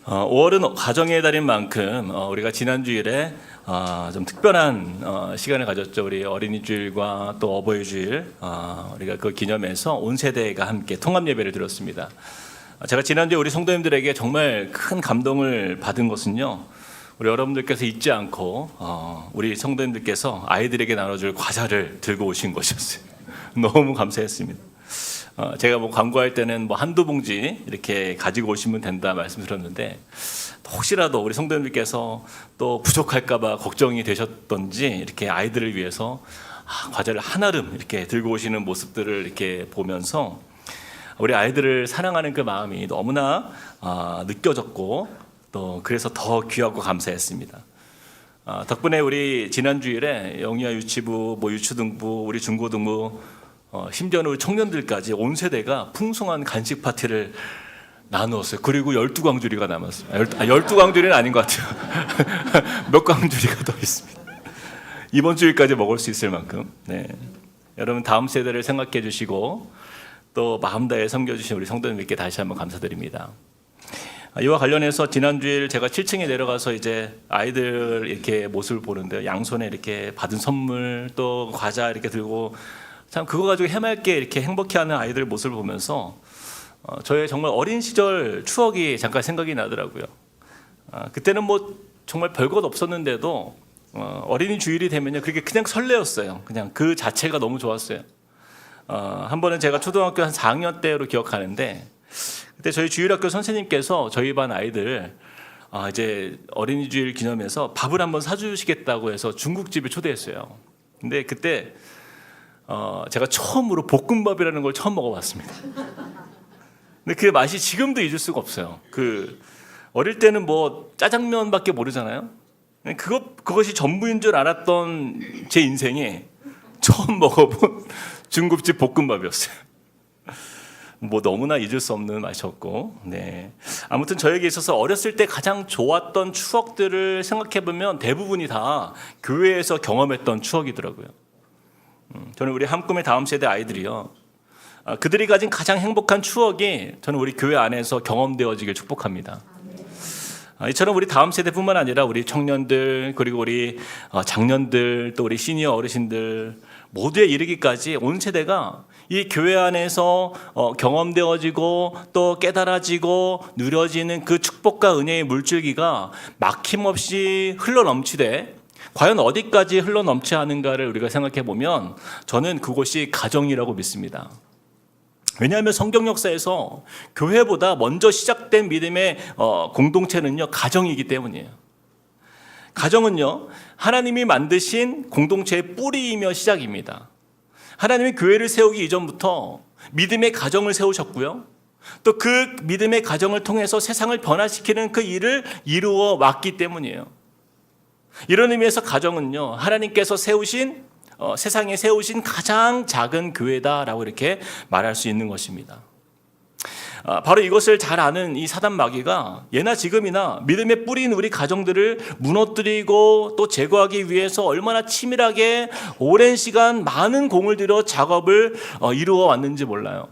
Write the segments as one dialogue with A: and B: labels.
A: 5월은 가정의 달인 만큼 우리가 지난 주일에 좀 특별한 시간을 가졌죠. 우리 어린이 주일과 또 어버이 주일 우리가 그 기념해서 온 세대가 함께 통합 예배를 드렸습니다. 제가 지난주에 우리 성도님들에게 정말 큰 감동을 받은 것은요, 우리 여러분들께서 잊지 않고 우리 성도님들께서 아이들에게 나눠줄 과자를 들고 오신 것이었어요. 너무 감사했습니다. 제가 뭐 광고할 때는 뭐 한두 봉지 이렇게 가지고 오시면 된다 말씀드렸는데, 혹시라도 우리 성도님들께서 또 부족할까봐 걱정이 되셨던지 이렇게 아이들을 위해서 과자를 한아름 이렇게 들고 오시는 모습들을 이렇게 보면서 우리 아이들을 사랑하는 그 마음이 너무나 느껴졌고, 또 그래서 더 귀하고 감사했습니다. 덕분에 우리 지난 주일에 영유아 유치부, 뭐 유초등부, 우리 중고등부, 심지어는 우리 청년들까지 온 세대가 풍성한 간식 파티를 나누었어요. 그리고 12광주리가 남았어요. 12광주리는 아닌 것 같아요. 몇 광주리가 더 있습니다. 이번 주일까지 먹을 수 있을 만큼. 네. 여러분, 다음 세대를 생각해 주시고 또 마음 다해 섬겨주신 우리 성도님께 다시 한번 감사드립니다. 이와 관련해서 지난주일 제가 7층에 내려가서 이제 아이들 이렇게 모습을 보는데요, 양손에 이렇게 받은 선물 또 과자 이렇게 들고 참 그거 가지고 해맑게 이렇게 행복해하는 아이들 모습을 보면서 저의 정말 어린 시절 추억이 잠깐 생각이 나더라고요. 그때는 뭐 정말 별것 없었는데도 어린이 주일이 되면요, 그게 그냥 설레었어요. 그냥 그 자체가 너무 좋았어요. 한 번은 제가 초등학교 한 4학년 때로 기억하는데, 그때 저희 주일학교 선생님께서 저희 반 아이들 이제 어린이 주일 기념해서 밥을 한번 사주시겠다고 해서 중국집에 초대했어요. 근데 그때 제가 처음으로 볶음밥이라는 걸 처음 먹어봤습니다. 근데 그 맛이 지금도 잊을 수가 없어요. 그 어릴 때는 뭐 짜장면밖에 모르잖아요. 그것이 전부인 줄 알았던 제 인생에 처음 먹어본 중국집 볶음밥이었어요. 뭐 너무나 잊을 수 없는 맛이었고, 네. 아무튼 저에게 있어서 어렸을 때 가장 좋았던 추억들을 생각해 보면 대부분이 다 교회에서 경험했던 추억이더라고요. 저는 우리 한 꿈의 다음 세대 아이들이요, 그들이 가진 가장 행복한 추억이 저는 우리 교회 안에서 경험되어지길 축복합니다. 이처럼 우리 다음 세대뿐만 아니라 우리 청년들, 그리고 우리 장년들, 또 우리 시니어 어르신들 모두에 이르기까지 온 세대가 이 교회 안에서 경험되어지고 또 깨달아지고 누려지는 그 축복과 은혜의 물줄기가 막힘없이 흘러넘치되 과연 어디까지 흘러넘쳐야 하는가를 우리가 생각해 보면 저는 그곳이 가정이라고 믿습니다. 왜냐하면 성경 역사에서 교회보다 먼저 시작된 믿음의 공동체는요, 가정이기 때문이에요. 가정은요, 하나님이 만드신 공동체의 뿌리이며 시작입니다. 하나님이 교회를 세우기 이전부터 믿음의 가정을 세우셨고요, 또 그 믿음의 가정을 통해서 세상을 변화시키는 그 일을 이루어 왔기 때문이에요. 이런 의미에서 가정은요, 하나님께서 세우신 세상에 세우신 가장 작은 교회다라고 이렇게 말할 수 있는 것입니다. 바로 이것을 잘 아는 이 사단 마귀가 예나 지금이나 믿음의 뿌리인 우리 가정들을 무너뜨리고 또 제거하기 위해서 얼마나 치밀하게 오랜 시간 많은 공을 들여 작업을 이루어 왔는지 몰라요.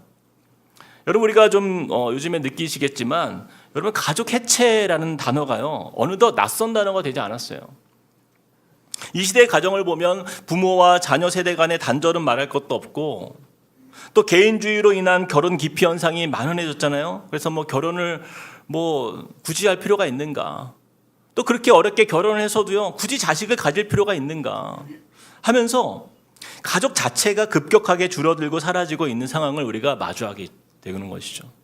A: 여러분, 우리가 좀 요즘에 느끼시겠지만 여러분, 가족 해체라는 단어가요, 어느덧 낯선 단어가 되지 않았어요. 이 시대의 가정을 보면 부모와 자녀 세대 간의 단절은 말할 것도 없고, 또 개인주의로 인한 결혼 기피 현상이 만연해졌잖아요. 그래서 뭐 결혼을 뭐 굳이 할 필요가 있는가, 또 그렇게 어렵게 결혼을 해서도요 굳이 자식을 가질 필요가 있는가 하면서 가족 자체가 급격하게 줄어들고 사라지고 있는 상황을 우리가 마주하게 되는 것이죠.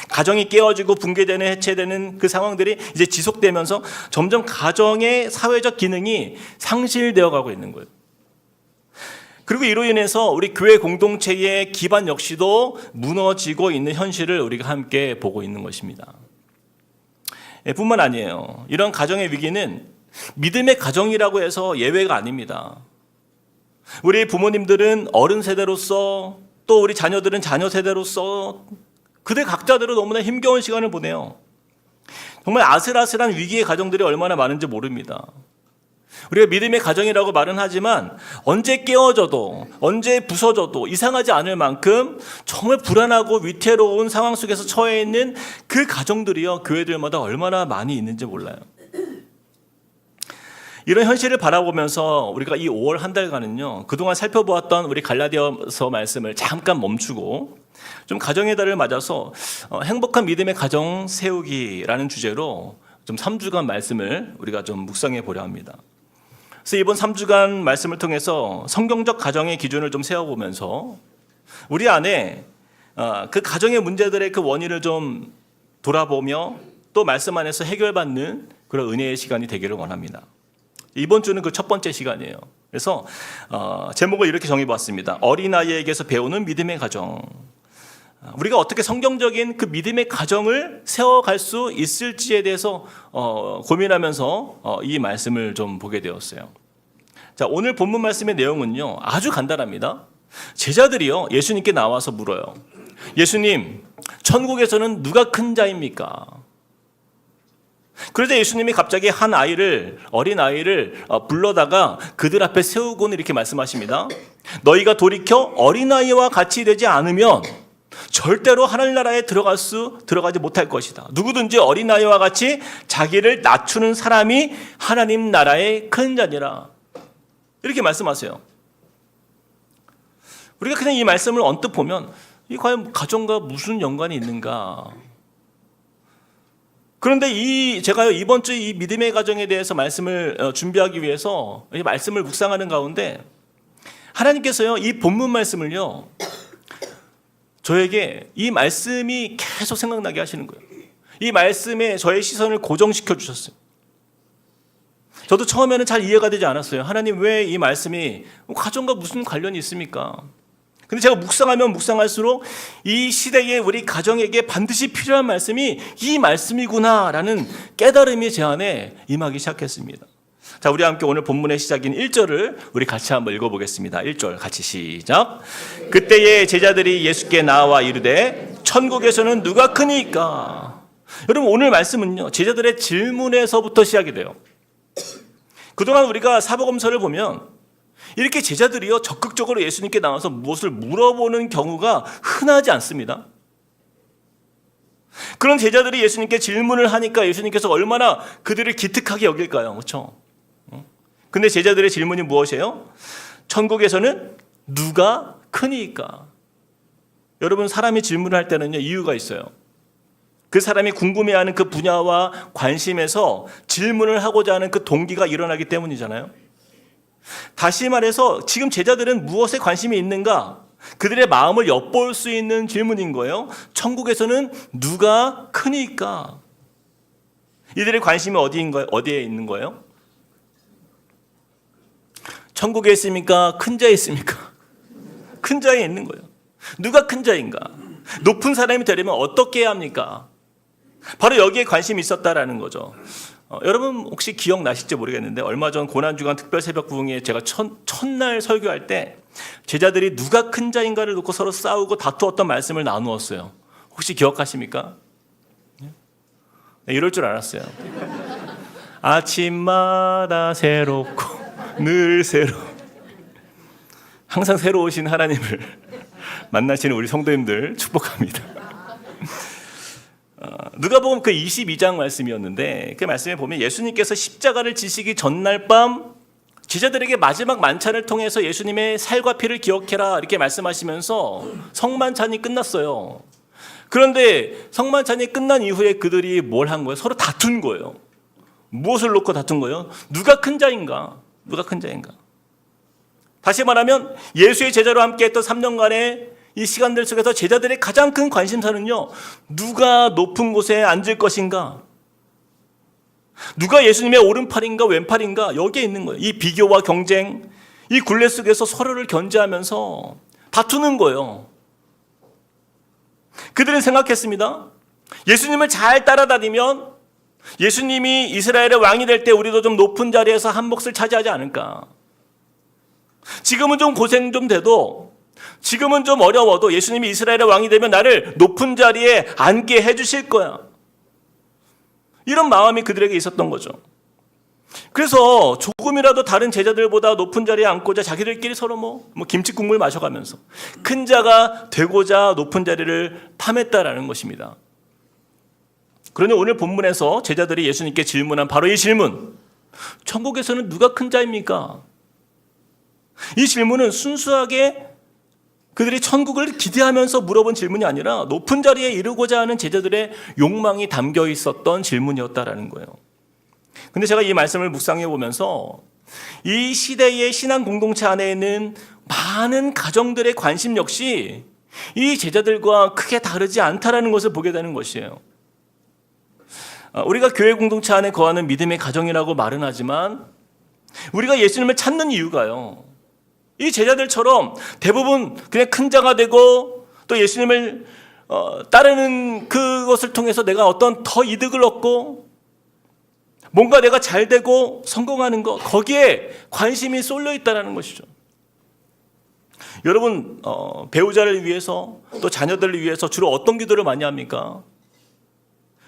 A: 가정이 깨어지고 붕괴되는, 해체되는 그 상황들이 이제 지속되면서 점점 가정의 사회적 기능이 상실되어 가고 있는 거예요. 그리고 이로 인해서 우리 교회 공동체의 기반 역시도 무너지고 있는 현실을 우리가 함께 보고 있는 것입니다. 뿐만 아니에요. 이런 가정의 위기는 믿음의 가정이라고 해서 예외가 아닙니다. 우리 부모님들은 어른 세대로서, 또 우리 자녀들은 자녀 세대로서 그들 각자들은 너무나 힘겨운 시간을 보내요. 정말 아슬아슬한 위기의 가정들이 얼마나 많은지 모릅니다. 우리가 믿음의 가정이라고 말은 하지만 언제 깨어져도 언제 부서져도 이상하지 않을 만큼 정말 불안하고 위태로운 상황 속에서 처해 있는 그 가정들이요, 교회들마다 얼마나 많이 있는지 몰라요. 이런 현실을 바라보면서 우리가 이 5월 한 달간은요, 그동안 살펴보았던 우리 갈라디아서 말씀을 잠깐 멈추고 좀 가정의 달을 맞아서 행복한 믿음의 가정 세우기라는 주제로 좀 3주간 말씀을 우리가 좀 묵상해 보려 합니다. 그래서 이번 3주간 말씀을 통해서 성경적 가정의 기준을 좀 세워보면서 우리 안에 그 가정의 문제들의 그 원인을 좀 돌아보며 또 말씀 안에서 해결받는 그런 은혜의 시간이 되기를 원합니다. 이번 주는 그 첫 번째 시간이에요. 그래서 제목을 이렇게 정해봤습니다. 어린아이에게서 배우는 믿음의 가정. 우리가 어떻게 성경적인 그 믿음의 가정을 세워갈 수 있을지에 대해서 고민하면서 이 말씀을 좀 보게 되었어요. 자, 오늘 본문 말씀의 내용은요, 아주 간단합니다. 제자들이요, 예수님께 나와서 물어요. 예수님, 천국에서는 누가 큰 자입니까? 그러자 예수님이 갑자기 한 아이를, 어린 아이를 불러다가 그들 앞에 세우고는 이렇게 말씀하십니다. 너희가 돌이켜 어린아이와 같이 되지 않으면 절대로 하늘 나라에 들어가지 못할 것이다. 누구든지 어린아이와 같이 자기를 낮추는 사람이 하나님 나라의 큰 자니라. 이렇게 말씀하세요. 우리가 그냥 이 말씀을 언뜻 보면 이 과연 가정과 무슨 연관이 있는가? 그런데 제가요, 이번 주 이 믿음의 가정에 대해서 말씀을 준비하기 위해서 이 말씀을 묵상하는 가운데 하나님께서요, 이 본문 말씀을요, 저에게 이 말씀이 계속 생각나게 하시는 거예요. 이 말씀에 저의 시선을 고정시켜 주셨어요. 저도 처음에는 잘 이해가 되지 않았어요. 하나님, 왜 이 말씀이 가정과 무슨 관련이 있습니까? 근데 제가 묵상하면 묵상할수록 이 시대에 우리 가정에게 반드시 필요한 말씀이 이 말씀이구나라는 깨달음이 제 안에 임하기 시작했습니다. 자, 우리 함께 오늘 본문의 시작인 1절을 우리 같이 한번 읽어보겠습니다. 1절 같이 시작. 그때에 제자들이 예수께 나와 이르되 천국에서는 누가 크니까? 여러분, 오늘 말씀은요, 제자들의 질문에서부터 시작이 돼요. 그동안 우리가 사복음서를 보면 이렇게 제자들이요, 적극적으로 예수님께 나와서 무엇을 물어보는 경우가 흔하지 않습니다. 그런 제자들이 예수님께 질문을 하니까 예수님께서 얼마나 그들을 기특하게 여길까요? 그렇죠? 근데 제자들의 질문이 무엇이에요? 천국에서는 누가 크니까? 여러분, 사람이 질문을 할 때는요, 이유가 있어요. 그 사람이 궁금해하는 그 분야와 관심에서 질문을 하고자 하는 그 동기가 일어나기 때문이잖아요. 다시 말해서 지금 제자들은 무엇에 관심이 있는가? 그들의 마음을 엿볼 수 있는 질문인 거예요. 천국에서는 누가 크니까? 이들의 관심이 어디에 있는 거예요? 천국에 있습니까? 큰 자에 있습니까? 큰 자에 있는 거예요. 누가 큰 자인가? 높은 사람이 되려면 어떻게 해야 합니까? 바로 여기에 관심이 있었다라는 거죠. 여러분 혹시 기억나실지 모르겠는데 얼마 전 고난주간 특별 새벽 부흥회 제가 첫날 설교할 때 제자들이 누가 큰 자인가를 놓고 서로 싸우고 다투었던 말씀을 나누었어요. 혹시 기억하십니까? 네, 이럴 줄 알았어요. 아침마다 새롭고 늘 항상 새로우신 하나님을 만나시는 우리 성도님들 축복합니다. 누가복음 그 22장 말씀이었는데 그 말씀에 보면 예수님께서 십자가를 지시기 전날 밤 제자들에게 마지막 만찬을 통해서 예수님의 살과 피를 기억해라 이렇게 말씀하시면서 성만찬이 끝났어요. 그런데 성만찬이 끝난 이후에 그들이 뭘 한 거예요? 서로 다툰 거예요. 무엇을 놓고 다툰 거예요? 누가 큰 자인가? 누가 큰 자인가? 다시 말하면 예수의 제자로 함께했던 3년간의 이 시간들 속에서 제자들의 가장 큰 관심사는요, 누가 높은 곳에 앉을 것인가? 누가 예수님의 오른팔인가 왼팔인가? 여기에 있는 거예요. 이 비교와 경쟁, 이 굴레 속에서 서로를 견제하면서 다투는 거예요. 그들은 생각했습니다. 예수님을 잘 따라다니면 예수님이 이스라엘의 왕이 될 때 우리도 좀 높은 자리에서 한 몫을 차지하지 않을까? 지금은 좀 고생 좀 돼도, 지금은 좀 어려워도 예수님이 이스라엘의 왕이 되면 나를 높은 자리에 앉게 해주실 거야. 이런 마음이 그들에게 있었던 거죠. 그래서 조금이라도 다른 제자들보다 높은 자리에 앉고자 자기들끼리 서로 뭐 김치 국물 마셔가면서 큰 자가 되고자 높은 자리를 탐했다라는 것입니다. 그러니 오늘 본문에서 제자들이 예수님께 질문한 바로 이 질문, 천국에서는 누가 큰 자입니까? 이 질문은 순수하게 그들이 천국을 기대하면서 물어본 질문이 아니라 높은 자리에 이르고자 하는 제자들의 욕망이 담겨 있었던 질문이었다라는 거예요. 근데 제가 이 말씀을 묵상해 보면서 이 시대의 신앙 공동체 안에 있는 많은 가정들의 관심 역시 이 제자들과 크게 다르지 않다라는 것을 보게 되는 것이에요. 우리가 교회 공동체 안에 거하는 믿음의 가정이라고 말은 하지만 우리가 예수님을 찾는 이유가요, 이 제자들처럼 대부분 그냥 큰 자가 되고 또 예수님을 따르는 그것을 통해서 내가 어떤 더 이득을 얻고 뭔가 내가 잘 되고 성공하는 것, 거기에 관심이 쏠려 있다는 것이죠. 여러분, 배우자를 위해서 또 자녀들을 위해서 주로 어떤 기도를 많이 합니까?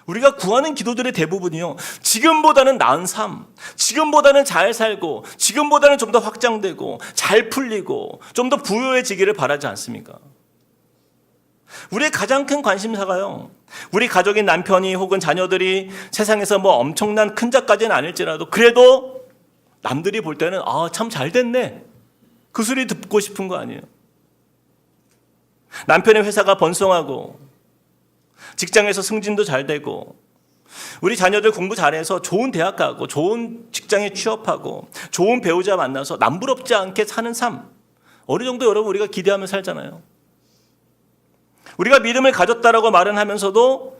A: 우리가 구하는 기도들의 대부분이요, 지금보다는 나은 삶, 지금보다는 잘 살고, 지금보다는 좀 더 확장되고 잘 풀리고 좀 더 부유해지기를 바라지 않습니까? 우리의 가장 큰 관심사가요, 우리 가족인 남편이 혹은 자녀들이 세상에서 뭐 엄청난 큰 자까지는 아닐지라도 그래도 남들이 볼 때는 참 잘 됐네, 그 소리 듣고 싶은 거 아니에요? 남편의 회사가 번성하고 직장에서 승진도 잘 되고 우리 자녀들 공부 잘해서 좋은 대학 가고 좋은 직장에 취업하고 좋은 배우자 만나서 남부럽지 않게 사는 삶, 어느 정도 여러분 우리가 기대하며 살잖아요. 우리가 믿음을 가졌다라고 말은 하면서도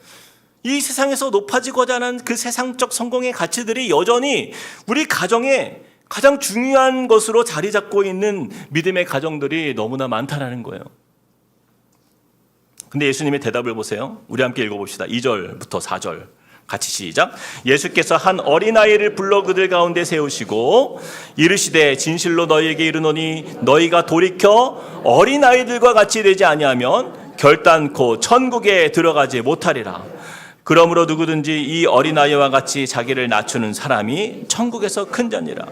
A: 이 세상에서 높아지고자 하는 그 세상적 성공의 가치들이 여전히 우리 가정에 가장 중요한 것으로 자리 잡고 있는 믿음의 가정들이 너무나 많다라는 거예요. 근데 예수님의 대답을 보세요. 우리 함께 읽어봅시다. 2절부터 4절 같이 시작. 예수께서 한 어린아이를 불러 그들 가운데 세우시고 이르시되 진실로 너희에게 이르노니 너희가 돌이켜 어린아이들과 같이 되지 아니하면 결단코 천국에 들어가지 못하리라. 그러므로 누구든지 이 어린아이와 같이 자기를 낮추는 사람이 천국에서 큰 자니라.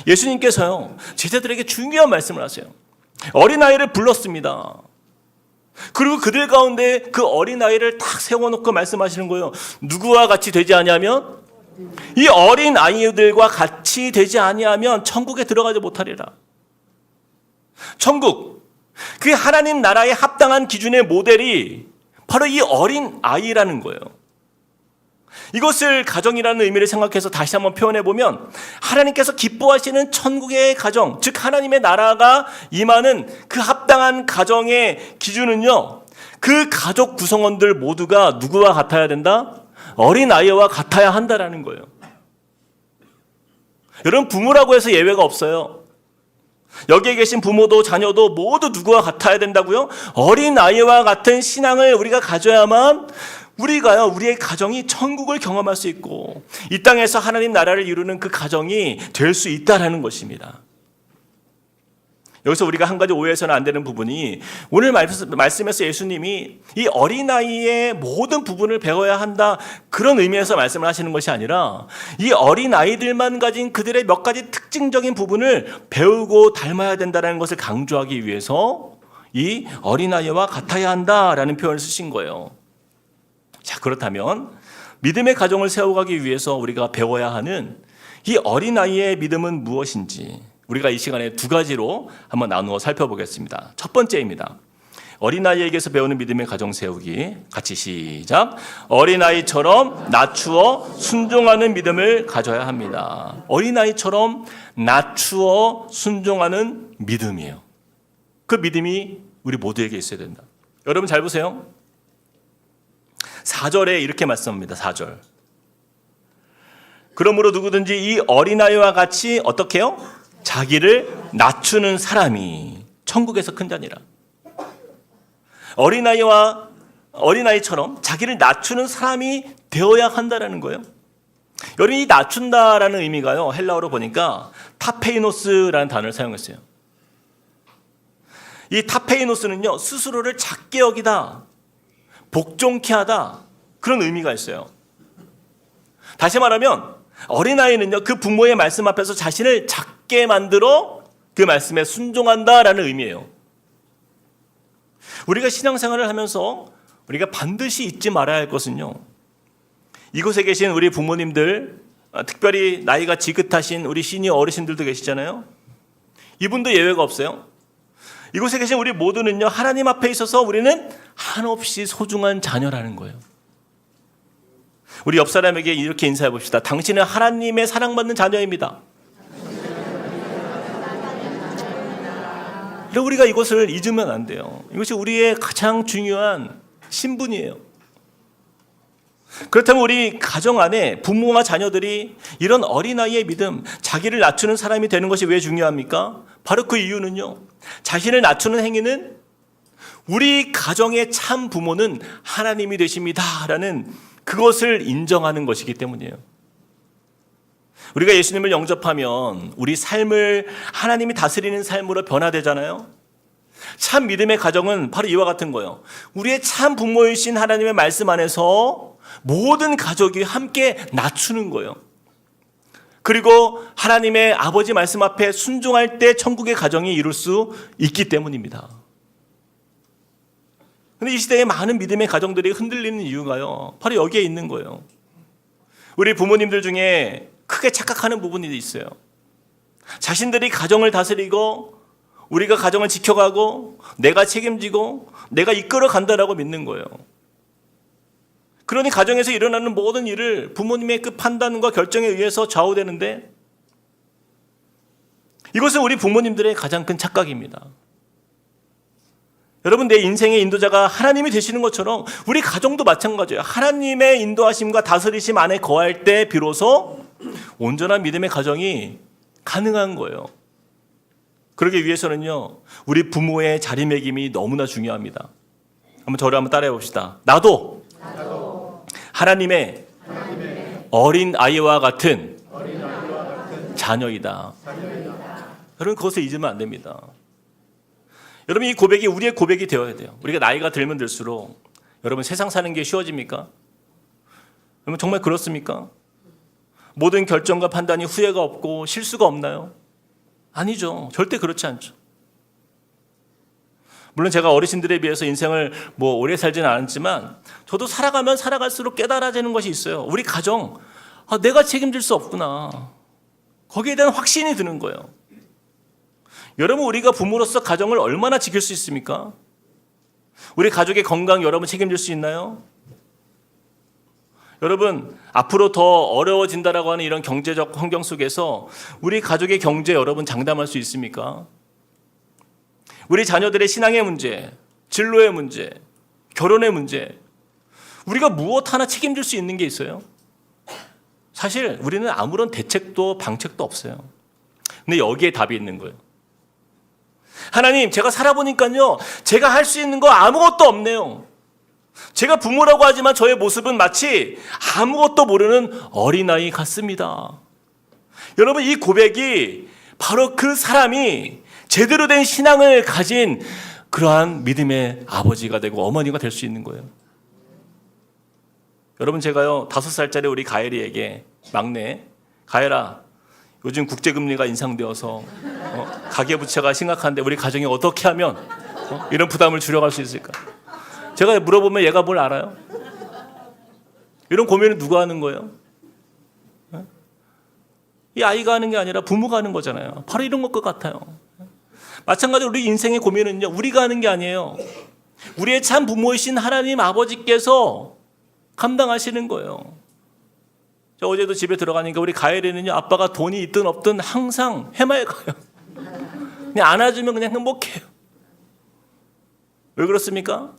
A: 예수님께서요, 제자들에게 중요한 말씀을 하세요. 어린아이를 불렀습니다. 그리고 그들 가운데 그 어린아이를 딱 세워놓고 말씀하시는 거예요. 누구와 같이 되지 아니하면, 이 어린아이들과 같이 되지 아니하면 천국에 들어가지 못하리라. 천국, 그 하나님 나라에 합당한 기준의 모델이 바로 이 어린아이라는 거예요. 이것을 가정이라는 의미를 생각해서 다시 한번 표현해 보면, 하나님께서 기뻐하시는 천국의 가정, 즉 하나님의 나라가 임하는 그 합당한 가정의 기준은요, 그 가족 구성원들 모두가 누구와 같아야 된다? 어린아이와 같아야 한다라는 거예요. 여러분, 부모라고 해서 예외가 없어요. 여기에 계신 부모도 자녀도 모두 누구와 같아야 된다고요? 어린아이와 같은 신앙을 우리가 가져야만 우리가요, 우리의 가정이 천국을 경험할 수 있고 이 땅에서 하나님 나라를 이루는 그 가정이 될 수 있다라는 것입니다. 여기서 우리가 한 가지 오해해서는 안 되는 부분이, 오늘 말씀에서 예수님이 이 어린아이의 모든 부분을 배워야 한다, 그런 의미에서 말씀을 하시는 것이 아니라 이 어린아이들만 가진 그들의 몇 가지 특징적인 부분을 배우고 닮아야 된다는 것을 강조하기 위해서 이 어린아이와 같아야 한다라는 표현을 쓰신 거예요. 자, 그렇다면 믿음의 가정을 세워가기 위해서 우리가 배워야 하는 이 어린아이의 믿음은 무엇인지 우리가 이 시간에 두 가지로 한번 나누어 살펴보겠습니다. 첫 번째입니다. 어린아이에게서 배우는 믿음의 가정 세우기. 같이 시작. 어린아이처럼 낮추어 순종하는 믿음을 가져야 합니다. 어린아이처럼 낮추어 순종하는 믿음이에요. 그 믿음이 우리 모두에게 있어야 된다. 여러분 잘 보세요. 4절에 이렇게 말씀합니다. 4절. 그러므로 누구든지 이 어린아이와 같이 어떻게 해요? 자기를 낮추는 사람이 천국에서 큰 자니라. 어린아이처럼 자기를 낮추는 사람이 되어야 한다는 거예요. 여러분, 이 낮춘다라는 의미가요, 헬라어로 보니까 타페이노스라는 단어를 사용했어요. 이 타페이노스는요, 스스로를 작게 여기다, 복종케 하다, 그런 의미가 있어요. 다시 말하면 어린아이는요, 그 부모의 말씀 앞에서 자신을 작게 만들어 그 말씀에 순종한다라는 의미예요. 우리가 신앙생활을 하면서 우리가 반드시 잊지 말아야 할 것은요, 이곳에 계신 우리 부모님들, 특별히 나이가 지긋하신 우리 시니어 어르신들도 계시잖아요. 이분도 예외가 없어요. 이곳에 계신 우리 모두는요, 하나님 앞에 있어서 우리는 한없이 소중한 자녀라는 거예요. 우리 옆 사람에게 이렇게 인사해 봅시다. 당신은 하나님의 사랑받는 자녀입니다. 우리가 이것을 잊으면 안 돼요. 이것이 우리의 가장 중요한 신분이에요. 그렇다면 우리 가정 안에 부모와 자녀들이 이런 어린아이의 믿음, 자기를 낮추는 사람이 되는 것이 왜 중요합니까? 바로 그 이유는요, 자신을 낮추는 행위는 우리 가정의 참 부모는 하나님이 되십니다 라는 그것을 인정하는 것이기 때문이에요. 우리가 예수님을 영접하면 우리 삶을 하나님이 다스리는 삶으로 변화되잖아요. 참 믿음의 가정은 바로 이와 같은 거예요. 우리의 참 부모이신 하나님의 말씀 안에서 모든 가족이 함께 낮추는 거예요. 그리고 하나님의 아버지 말씀 앞에 순종할 때 천국의 가정이 이룰 수 있기 때문입니다. 그런데 이 시대에 많은 믿음의 가정들이 흔들리는 이유가요, 바로 여기에 있는 거예요. 우리 부모님들 중에 크게 착각하는 부분이 있어요. 자신들이 가정을 다스리고 우리가 가정을 지켜가고 내가 책임지고 내가 이끌어 간다라고 믿는 거예요. 그러니 가정에서 일어나는 모든 일을 부모님의 그 판단과 결정에 의해서 좌우되는데, 이것은 우리 부모님들의 가장 큰 착각입니다. 여러분, 내 인생의 인도자가 하나님이 되시는 것처럼 우리 가정도 마찬가지예요. 하나님의 인도하심과 다스리심 안에 거할 때 비로소 온전한 믿음의 가정이 가능한 거예요. 그러기 위해서는요, 우리 부모의 자리매김이 너무나 중요합니다. 저를 한번 따라해 봅시다. 나도 하나님의 어린 아이와 같은 자녀이다. 여러분, 그것을 잊으면 안 됩니다. 여러분, 이 고백이 우리의 고백이 되어야 돼요. 우리가 나이가 들면 들수록 여러분, 세상 사는 게 쉬워집니까? 여러분, 정말 그렇습니까? 모든 결정과 판단이 후회가 없고 실수가 없나요? 아니죠. 절대 그렇지 않죠. 물론 제가 어르신들에 비해서 인생을 오래 살지는 않았지만 저도 살아가면 살아갈수록 깨달아지는 것이 있어요. 우리 가정, 내가 책임질 수 없구나. 거기에 대한 확신이 드는 거예요. 여러분, 우리가 부모로서 가정을 얼마나 지킬 수 있습니까? 우리 가족의 건강 여러분 책임질 수 있나요? 여러분, 앞으로 더 어려워진다라고 하는 이런 경제적 환경 속에서 우리 가족의 경제 여러분 장담할 수 있습니까? 우리 자녀들의 신앙의 문제, 진로의 문제, 결혼의 문제, 우리가 무엇 하나 책임질 수 있는 게 있어요? 사실 우리는 아무런 대책도 방책도 없어요. 근데 여기에 답이 있는 거예요. 하나님, 제가 살아보니까요, 제가 할 수 있는 거 아무것도 없네요. 제가 부모라고 하지만 저의 모습은 마치 아무것도 모르는 어린아이 같습니다. 여러분, 이 고백이 바로 그 사람이 제대로 된 신앙을 가진 그러한 믿음의 아버지가 되고 어머니가 될 수 있는 거예요. 여러분, 제가요 5살짜리 우리 가엘이에게, 막내 가엘아, 요즘 국제금리가 인상되어서 가계부채가 심각한데 우리 가정이 어떻게 하면 이런 부담을 줄여갈 수 있을까? 제가 물어보면 얘가 뭘 알아요? 이런 고민을 누가 하는 거예요? 이 아이가 하는 게 아니라 부모가 하는 거잖아요. 바로 이런 것 같아요. 마찬가지로 우리 인생의 고민은요, 우리가 하는 게 아니에요. 우리의 참 부모이신 하나님 아버지께서 감당하시는 거예요. 저 어제도 집에 들어가니까 우리 가엘이는요, 아빠가 돈이 있든 없든 항상 해맑아요. 그냥 안아주면 그냥 행복해요. 왜 그렇습니까?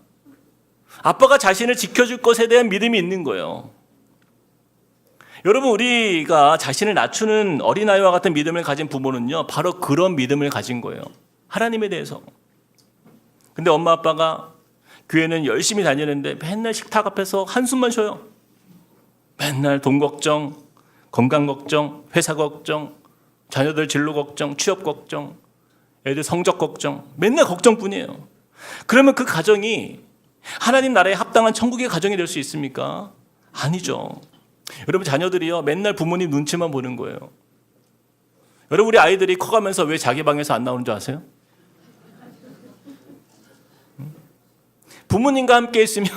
A: 아빠가 자신을 지켜줄 것에 대한 믿음이 있는 거예요. 여러분, 우리가 자신을 낮추는 어린아이와 같은 믿음을 가진 부모는요, 바로 그런 믿음을 가진 거예요. 하나님에 대해서. 근데 엄마 아빠가 교회는 열심히 다니는데 맨날 식탁 앞에서 한숨만 쉬어요. 맨날 돈 걱정, 건강 걱정, 회사 걱정, 자녀들 진로 걱정, 취업 걱정, 애들 성적 걱정, 맨날 걱정뿐이에요. 그러면 그 가정이 하나님 나라에 합당한 천국의 가정이 될 수 있습니까? 아니죠. 여러분 자녀들이요 맨날 부모님 눈치만 보는 거예요. 여러분 우리 아이들이 커가면서 왜 자기 방에서 안 나오는 줄 아세요? 부모님과 함께 있으면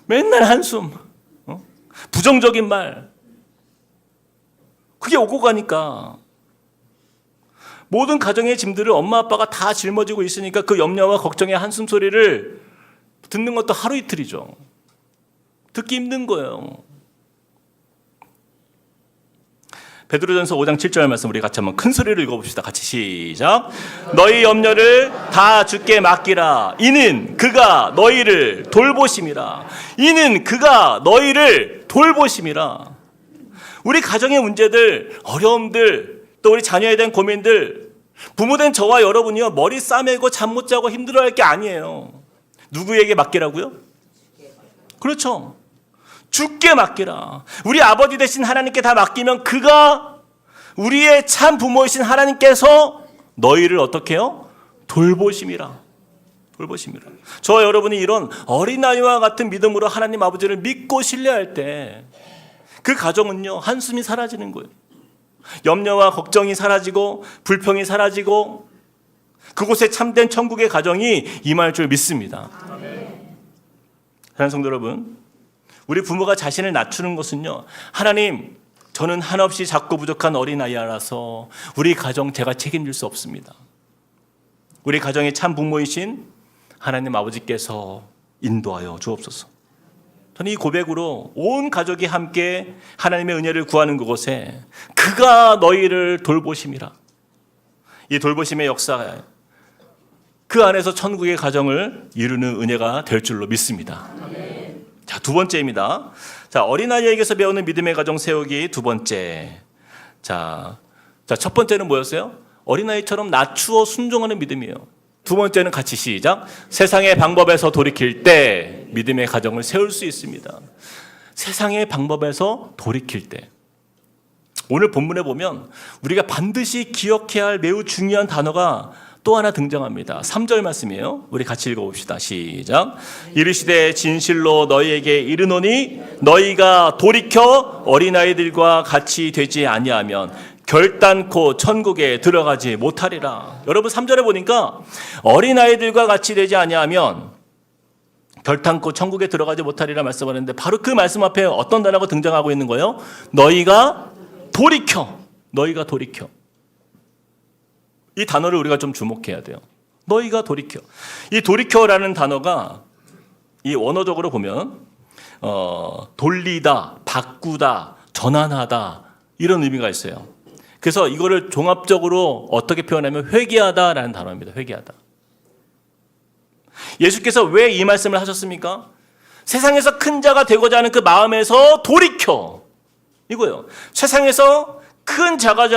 A: 맨날 한숨, 부정적인 말, 그게 오고 가니까 모든 가정의 짐들을 엄마 아빠가 다 짊어지고 있으니까 그 염려와 걱정의 한숨 소리를 듣는 것도 하루 이틀이죠. 듣기 힘든 거예요. 베드로전서 5장 7절 말씀 우리 같이 한번 큰 소리로 읽어봅시다. 같이 시작. 너희 염려를 다 주께 맡기라. 이는 그가 너희를 돌보심이라. 이는 그가 너희를 돌보심이라. 우리 가정의 문제들, 어려움들, 또 우리 자녀에 대한 고민들, 부모된 저와 여러분이요 머리 싸매고 잠 못 자고 힘들어할 게 아니에요. 누구에게 맡기라고요? 그렇죠. 주께 맡기라. 우리 아버지 되신 하나님께 다 맡기면 그가 우리의 참 부모이신 하나님께서 너희를 어떻게 해요? 돌보심이라. 돌보심이라. 저와 여러분이 이런 어린아이와 같은 믿음으로 하나님 아버지를 믿고 신뢰할 때 그 가정은요 한숨이 사라지는 거예요. 염려와 걱정이 사라지고 불평이 사라지고 그곳에 참된 천국의 가정이 임할 줄 믿습니다. 사랑하는 성도 여러분, 우리 부모가 자신을 낮추는 것은요 하나님 저는 한없이 작고 부족한 어린아이라서 우리 가정 제가 책임질 수 없습니다. 우리 가정의 참 부모이신 하나님 아버지께서 인도하여 주옵소서. 저는 이 고백으로 온 가족이 함께 하나님의 은혜를 구하는 그곳에 그가 너희를 돌보심이라. 이 돌보심의 역사 그 안에서 천국의 가정을 이루는 은혜가 될 줄로 믿습니다. 자, 두 번째입니다. 자, 어린아이에게서 배우는 믿음의 가정 세우기 두 번째. 자, 첫 번째는 뭐였어요? 어린아이처럼 낮추어 순종하는 믿음이에요. 두 번째는 같이 시작. 세상의 방법에서 돌이킬 때 믿음의 가정을 세울 수 있습니다. 세상의 방법에서 돌이킬 때. 오늘 본문에 보면 우리가 반드시 기억해야 할 매우 중요한 단어가 또 하나 등장합니다. 3절 말씀이에요. 우리 같이 읽어봅시다. 시작. 이르시되 진실로 너희에게 이르노니 너희가 돌이켜 어린아이들과 같이 되지 아니하면 결단코 천국에 들어가지 못하리라. 여러분 3절에 보니까 어린아이들과 같이 되지 아니하면 결단코 천국에 들어가지 못하리라 말씀하는데 바로 그 말씀 앞에 어떤 단어가 등장하고 있는 거예요? 너희가 돌이켜. 너희가 돌이켜. 이 단어를 우리가 좀 주목해야 돼요. 너희가 돌이켜. 이 돌이켜라는 단어가 이 원어적으로 보면 돌리다, 바꾸다, 전환하다 이런 의미가 있어요. 그래서 이거를 종합적으로 어떻게 표현하면 회개하다라는 단어입니다. 회개하다. 예수께서 왜 이 말씀을 하셨습니까? 세상에서 큰 자가 되고자 하는 그 마음에서 돌이켜. 이거예요. 세상에서 큰 자가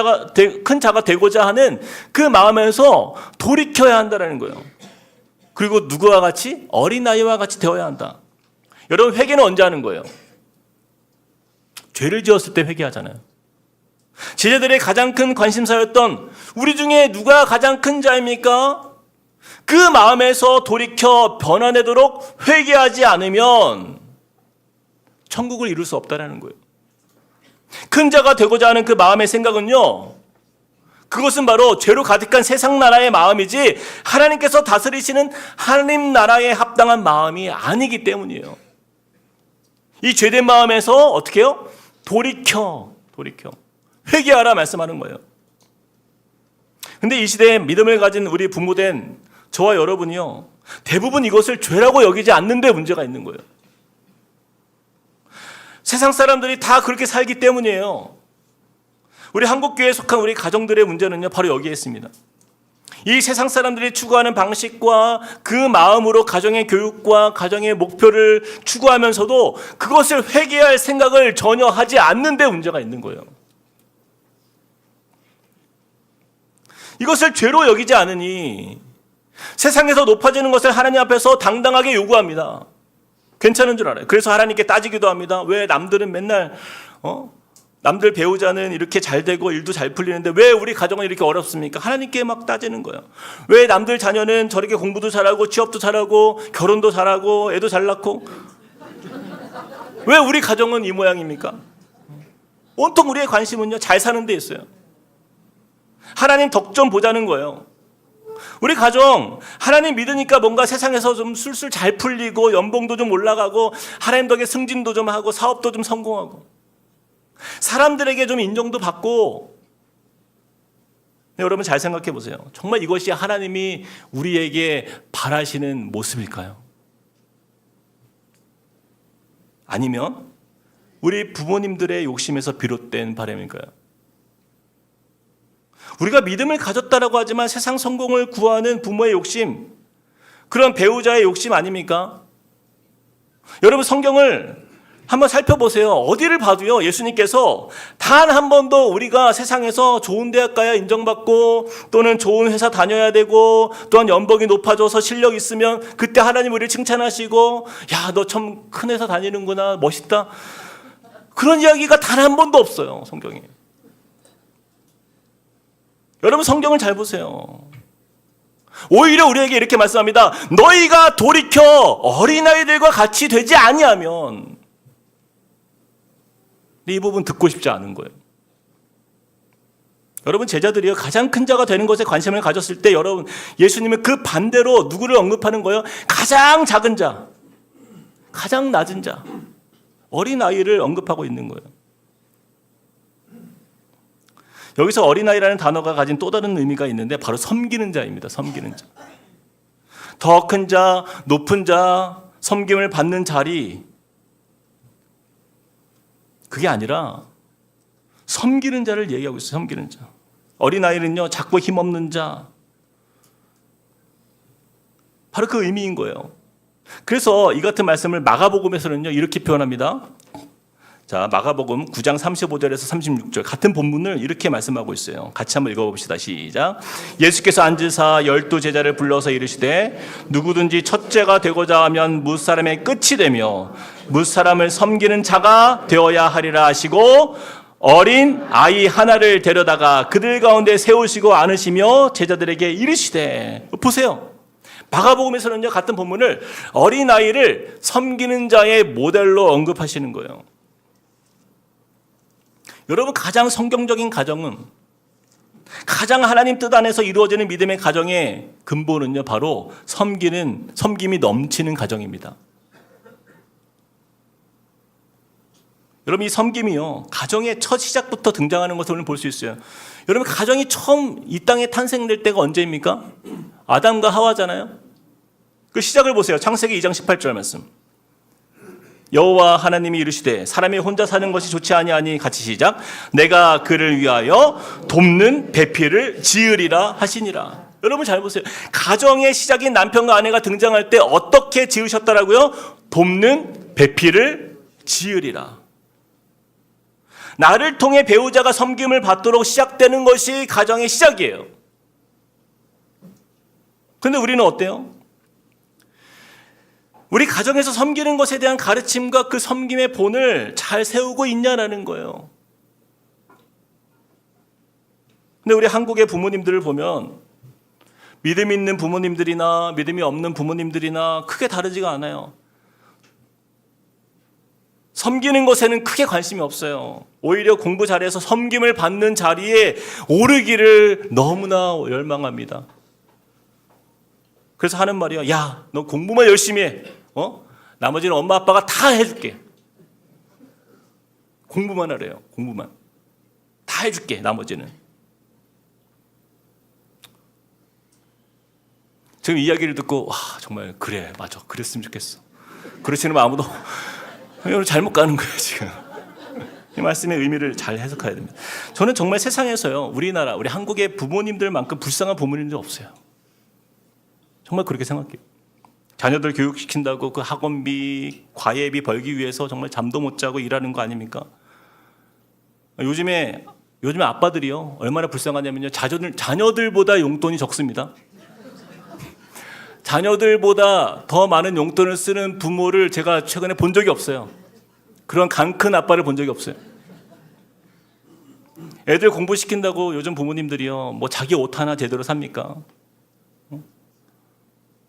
A: 되고자 하는 그 마음에서 돌이켜야 한다는 거예요. 그리고 누구와 같이? 어린아이와 같이 되어야 한다. 여러분 회개는 언제 하는 거예요? 죄를 지었을 때 회개하잖아요. 제자들의 가장 큰 관심사였던 우리 중에 누가 가장 큰 자입니까? 그 마음에서 돌이켜 변화되도록 회개하지 않으면 천국을 이룰 수 없다는 거예요. 큰 자가 되고자 하는 그 마음의 생각은요, 그것은 바로 죄로 가득한 세상 나라의 마음이지 하나님께서 다스리시는 하나님 나라에 합당한 마음이 아니기 때문이에요. 이 죄된 마음에서 어떻게 해요? 돌이켜. 회개하라 말씀하는 거예요. 근데 이 시대에 믿음을 가진 우리 부모된 저와 여러분이요, 대부분 이것을 죄라고 여기지 않는데 문제가 있는 거예요. 세상 사람들이 다 그렇게 살기 때문이에요. 우리 한국교회에 속한 우리 가정들의 문제는요, 바로 여기에 있습니다. 이 세상 사람들이 추구하는 방식과 그 마음으로 가정의 교육과 가정의 목표를 추구하면서도 그것을 회개할 생각을 전혀 하지 않는데 문제가 있는 거예요. 이것을 죄로 여기지 않으니 세상에서 높아지는 것을 하나님 앞에서 당당하게 요구합니다. 괜찮은 줄 알아요. 그래서 하나님께 따지기도 합니다. 왜 남들은 맨날 남들 배우자는 이렇게 잘 되고 일도 잘 풀리는데 왜 우리 가정은 이렇게 어렵습니까? 하나님께 막 따지는 거예요. 왜 남들 자녀는 저렇게 공부도 잘하고 취업도 잘하고 결혼도 잘하고 애도 잘 낳고 왜 우리 가정은 이 모양입니까? 온통 우리의 관심은요, 잘 사는 데 있어요. 하나님 덕 좀 보자는 거예요. 우리 가정 하나님 믿으니까 뭔가 세상에서 좀 술술 잘 풀리고 연봉도 좀 올라가고 하나님 덕에 승진도 좀 하고 사업도 좀 성공하고 사람들에게 좀 인정도 받고. 여러분 잘 생각해 보세요. 정말 이것이 하나님이 우리에게 바라시는 모습일까요? 아니면 우리 부모님들의 욕심에서 비롯된 바람일까요? 우리가 믿음을 가졌다라고 하지만 세상 성공을 구하는 부모의 욕심, 그런 배우자의 욕심 아닙니까? 여러분 성경을 한번 살펴보세요. 어디를 봐도요, 예수님께서 단 한 번도 우리가 세상에서 좋은 대학 가야 인정받고 또는 좋은 회사 다녀야 되고 또한 연봉이 높아져서 실력 있으면 그때 하나님 우리를 칭찬하시고 야, 너 참 큰 회사 다니는구나, 멋있다, 그런 이야기가 단 한 번도 없어요, 성경에. 여러분 성경을 잘 보세요. 오히려 우리에게 이렇게 말씀합니다. 너희가 돌이켜 어린아이들과 같이 되지 아니하면. 이 부분 듣고 싶지 않은 거예요. 여러분 제자들이요, 가장 큰 자가 되는 것에 관심을 가졌을 때 여러분 예수님은 그 반대로 누구를 언급하는 거예요? 가장 작은 자, 가장 낮은 자, 어린아이를 언급하고 있는 거예요. 여기서 어린아이라는 단어가 가진 또 다른 의미가 있는데 바로 섬기는 자입니다. 섬기는 자. 더 큰 자, 높은 자, 섬김을 받는 자리, 그게 아니라 섬기는 자를 얘기하고 있어요. 섬기는 자. 어린아이는요, 작고 힘없는 자, 바로 그 의미인 거예요. 그래서 이 같은 말씀을 마가복음에서는요 이렇게 표현합니다. 자, 마가복음 9장 35절에서 36절 같은 본문을 이렇게 말씀하고 있어요. 같이 한번 읽어봅시다. 시작. 예수께서 앉으사 12제자를 불러서 이르시되 누구든지 첫째가 되고자 하면 무사람의 끝이 되며 무사람을 섬기는 자가 되어야 하리라 하시고 어린 아이 하나를 데려다가 그들 가운데 세우시고 안으시며 제자들에게 이르시되. 보세요. 마가복음에서는요 같은 본문을 어린아이를 섬기는 자의 모델로 언급하시는 거예요. 여러분 가장 성경적인 가정은, 가장 하나님 뜻 안에서 이루어지는 믿음의 가정의 근본은요 바로 섬김이 넘치는 가정입니다. 여러분 이 섬김이요 가정의 첫 시작부터 등장하는 것을 오늘 볼 수 있어요. 여러분 가정이 처음 이 땅에 탄생될 때가 언제입니까? 아담과 하와잖아요. 그 시작을 보세요. 창세기 2장 18절 말씀. 여호와 하나님이 이르시되 사람이 혼자 사는 것이 좋지 아니하니, 같이 시작. 내가 그를 위하여 돕는 배필을 지으리라 하시니라. 여러분 잘 보세요. 가정의 시작인 남편과 아내가 등장할 때 어떻게 지으셨다라고요? 돕는 배필을 지으리라. 나를 통해 배우자가 섬김을 받도록 시작되는 것이 가정의 시작이에요. 그런데 우리는 어때요? 우리 가정에서 섬기는 것에 대한 가르침과 그 섬김의 본을 잘 세우고 있냐라는 거예요. 근데 우리 한국의 부모님들을 보면 믿음 있는 부모님들이나 믿음이 없는 부모님들이나 크게 다르지가 않아요. 섬기는 것에는 크게 관심이 없어요. 오히려 공부 잘해서 섬김을 받는 자리에 오르기를 너무나 열망합니다. 그래서 하는 말이야. 야, 너 공부만 열심히 해. 나머지는 엄마 아빠가 다 해줄게. 공부만 하래요. 공부만. 다 해줄게. 나머지는. 지금 이야기를 듣고 와, 정말 그래, 맞아, 그랬으면 좋겠어. 그러시는 분 아무도 잘못 가는 거예요 지금. 이 말씀의 의미를 잘 해석해야 됩니다. 저는 정말 세상에서요 우리나라, 우리 한국의 부모님들만큼 불쌍한 부모님들 없어요. 정말 그렇게 생각해요. 자녀들 교육시킨다고 그 학원비, 과외비 벌기 위해서 정말 잠도 못 자고 일하는 거 아닙니까? 요즘에 아빠들이요 얼마나 불쌍하냐면요, 자녀들보다 용돈이 적습니다. 자녀들보다 더 많은 용돈을 쓰는 부모를 제가 최근에 본 적이 없어요. 그런 강 큰 아빠를 본 적이 없어요. 애들 공부시킨다고 요즘 부모님들이요 뭐 자기 옷 하나 제대로 삽니까?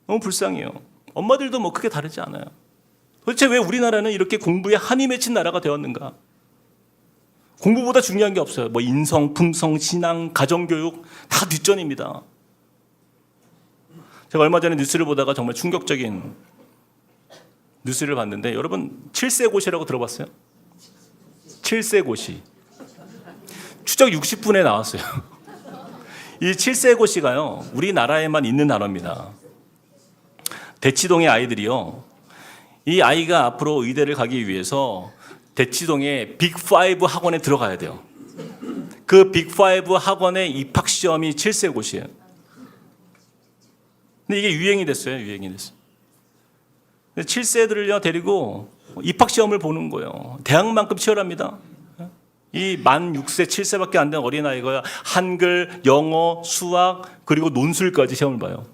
A: 너무 불쌍해요. 엄마들도 뭐 크게 다르지 않아요. 도대체 왜 우리나라는 이렇게 공부에 한이 맺힌 나라가 되었는가? 공부보다 중요한 게 없어요. 뭐 인성, 품성, 신앙, 가정교육 다 뒷전입니다. 제가 얼마 전에 뉴스를 보다가 정말 충격적인 뉴스를 봤는데, 여러분 7세고시라고 들어봤어요? 7세고시. 추적 60분에 나왔어요. 이 7세고시가요, 우리나라에만 있는 단어입니다. 대치동의 아이들이요, 이 아이가 앞으로 의대를 가기 위해서 대치동의 빅5 학원에 들어가야 돼요. 그 빅5 학원의 입학 시험이 7세고시예요. 근데 이게 유행이 됐어요. 유행이 됐어요. 7세들을요 데리고 입학 시험을 보는 거예요. 대학만큼 치열합니다. 이 만 6세, 7세밖에 안 된 어린아이가 한글, 영어, 수학, 그리고 논술까지 시험을 봐요.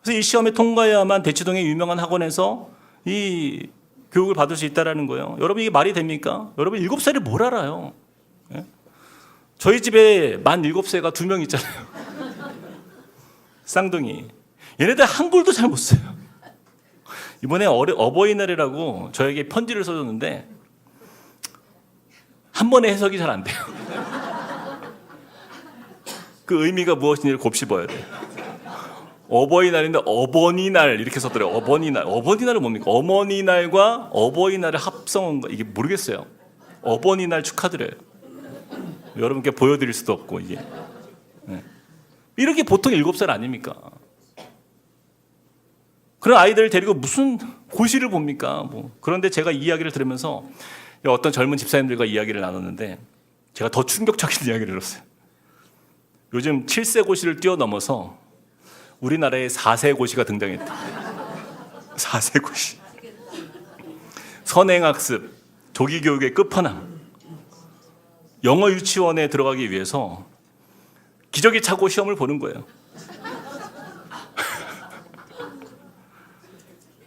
A: 그래서 이 시험에 통과해야만 대치동의 유명한 학원에서 이 교육을 받을 수 있다는 거예요. 여러분, 이게 말이 됩니까? 여러분, 7살이 뭘 알아요? 예? 저희 집에 만 7세가 2명 있잖아요. 쌍둥이. 얘네들 한글도 잘 못 써요. 이번에 어버이날이라고 저에게 편지를 써줬는데 한 번에 해석이 잘 안 돼요. 그 의미가 무엇인지를 곱씹어야 돼요. 어버이날인데 어버니날 이렇게 썼더래요. 어버니날. 어버니날은 뭡니까? 어머니날과 어버이날을 합성한 거, 이게 모르겠어요. 어버니날 축하드려요. 여러분께 보여드릴 수도 없고, 이게. 네. 이렇게 보통 7살 아닙니까? 그런 아이들을 데리고 무슨 고시를 봅니까? 그런데 제가 이 이야기를 들으면서 어떤 젊은 집사님들과 이야기를 나눴는데 제가 더 충격적인 이야기를 들었어요. 요즘 7세 고시를 뛰어넘어서 우리나라에 4세 고시가 등장했다. 4세 고시. 선행학습, 조기교육의 끝판왕. 영어 유치원에 들어가기 위해서 기저귀 차고 시험을 보는 거예요.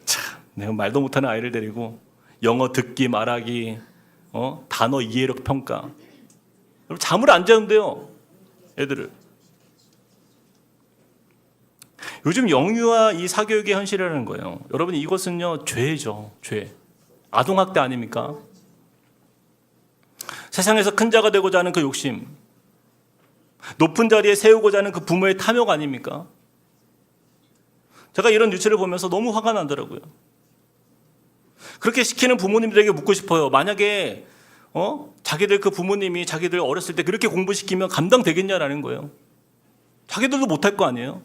A: 참, 내가 말도 못하는 아이를 데리고 영어 듣기, 말하기, 단어 이해력 평가. 여러분, 잠을 안 자는데요, 애들을. 요즘 영유아 이 사교육의 현실이라는 거예요. 여러분, 이것은요 죄죠. 죄. 아동학대 아닙니까? 세상에서 큰 자가 되고자 하는 그 욕심, 높은 자리에 세우고자 하는 그 부모의 탐욕 아닙니까? 제가 이런 뉴스를 보면서 너무 화가 나더라고요. 그렇게 시키는 부모님들에게 묻고 싶어요. 만약에 자기들 그 부모님이 자기들 어렸을 때 그렇게 공부시키면 감당되겠냐라는 거예요. 자기들도 못할 거 아니에요.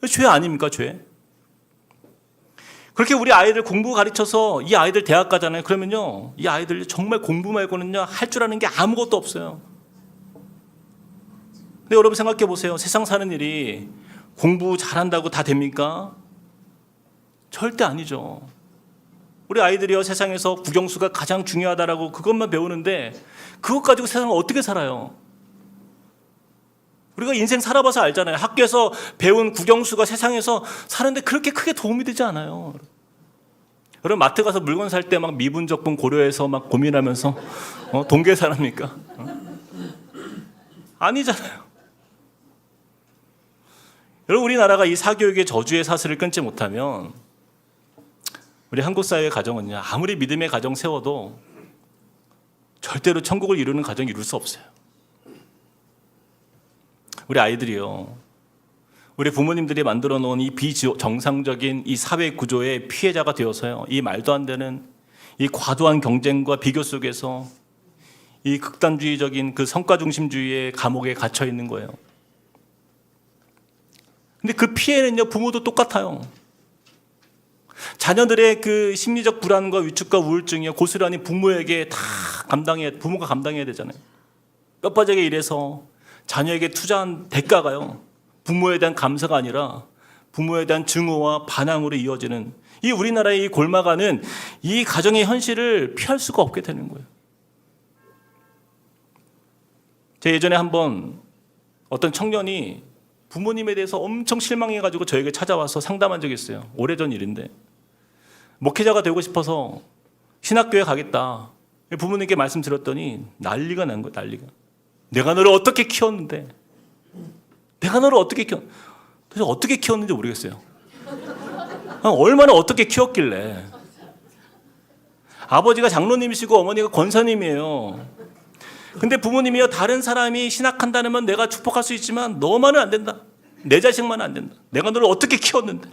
A: 죄 아닙니까? 죄. 그렇게 우리 아이들 공부 가르쳐서 이 아이들 대학 가잖아요. 그러면요, 이 아이들 정말 공부 말고는요 할 줄 아는 게 아무것도 없어요. 근데 여러분 생각해 보세요. 세상 사는 일이 공부 잘한다고 다 됩니까? 절대 아니죠. 우리 아이들이요, 세상에서 국영수가 가장 중요하다라고 그것만 배우는데 그것 가지고 세상을 어떻게 살아요? 우리가 인생 살아봐서 알잖아요. 학교에서 배운 국영수가 세상에서 사는데 그렇게 크게 도움이 되지 않아요. 여러분, 마트 가서 물건 살 때 막 미분적분 고려해서 막 고민하면서 동계산합니까? 아니잖아요. 여러분, 우리나라가 이 사교육의 저주의 사슬을 끊지 못하면 우리 한국 사회의 가정은요, 아무리 믿음의 가정 세워도 절대로 천국을 이루는 가정 이룰 수 없어요. 우리 아이들이요, 우리 부모님들이 만들어 놓은 이 비정상적인 이 사회 구조의 피해자가 되어서요, 이 말도 안 되는 이 과도한 경쟁과 비교 속에서 이 극단주의적인 그 성과 중심주의의 감옥에 갇혀 있는 거예요. 근데 그 피해는요, 부모도 똑같아요. 자녀들의 그 심리적 불안과 위축과 우울증이요, 고스란히 부모에게 다 부모가 감당해야 되잖아요. 뼈빠지게 일해서 자녀에게 투자한 대가가요, 부모에 대한 감사가 아니라 부모에 대한 증오와 반항으로 이어지는 이 우리나라의 이 골마가는 이 가정의 현실을 피할 수가 없게 되는 거예요. 제가 예전에 한번 어떤 청년이 부모님에 대해서 엄청 실망해가지고 저에게 찾아와서 상담한 적이 있어요. 오래전 일인데, 목회자가 되고 싶어서 신학교에 가겠다. 부모님께 말씀드렸더니 난리가 난 거예요. 난리가. 내가 너를 어떻게 키웠는데, 도대체 어떻게 키웠는지 모르겠어요. 얼마나 어떻게 키웠길래. 아버지가 장로님이시고 어머니가 권사님이에요. 근데 부모님이요, 다른 사람이 신학한다면 내가 축복할 수 있지만 너만은 안 된다. 내 자식만은 안 된다. 내가 너를 어떻게 키웠는데.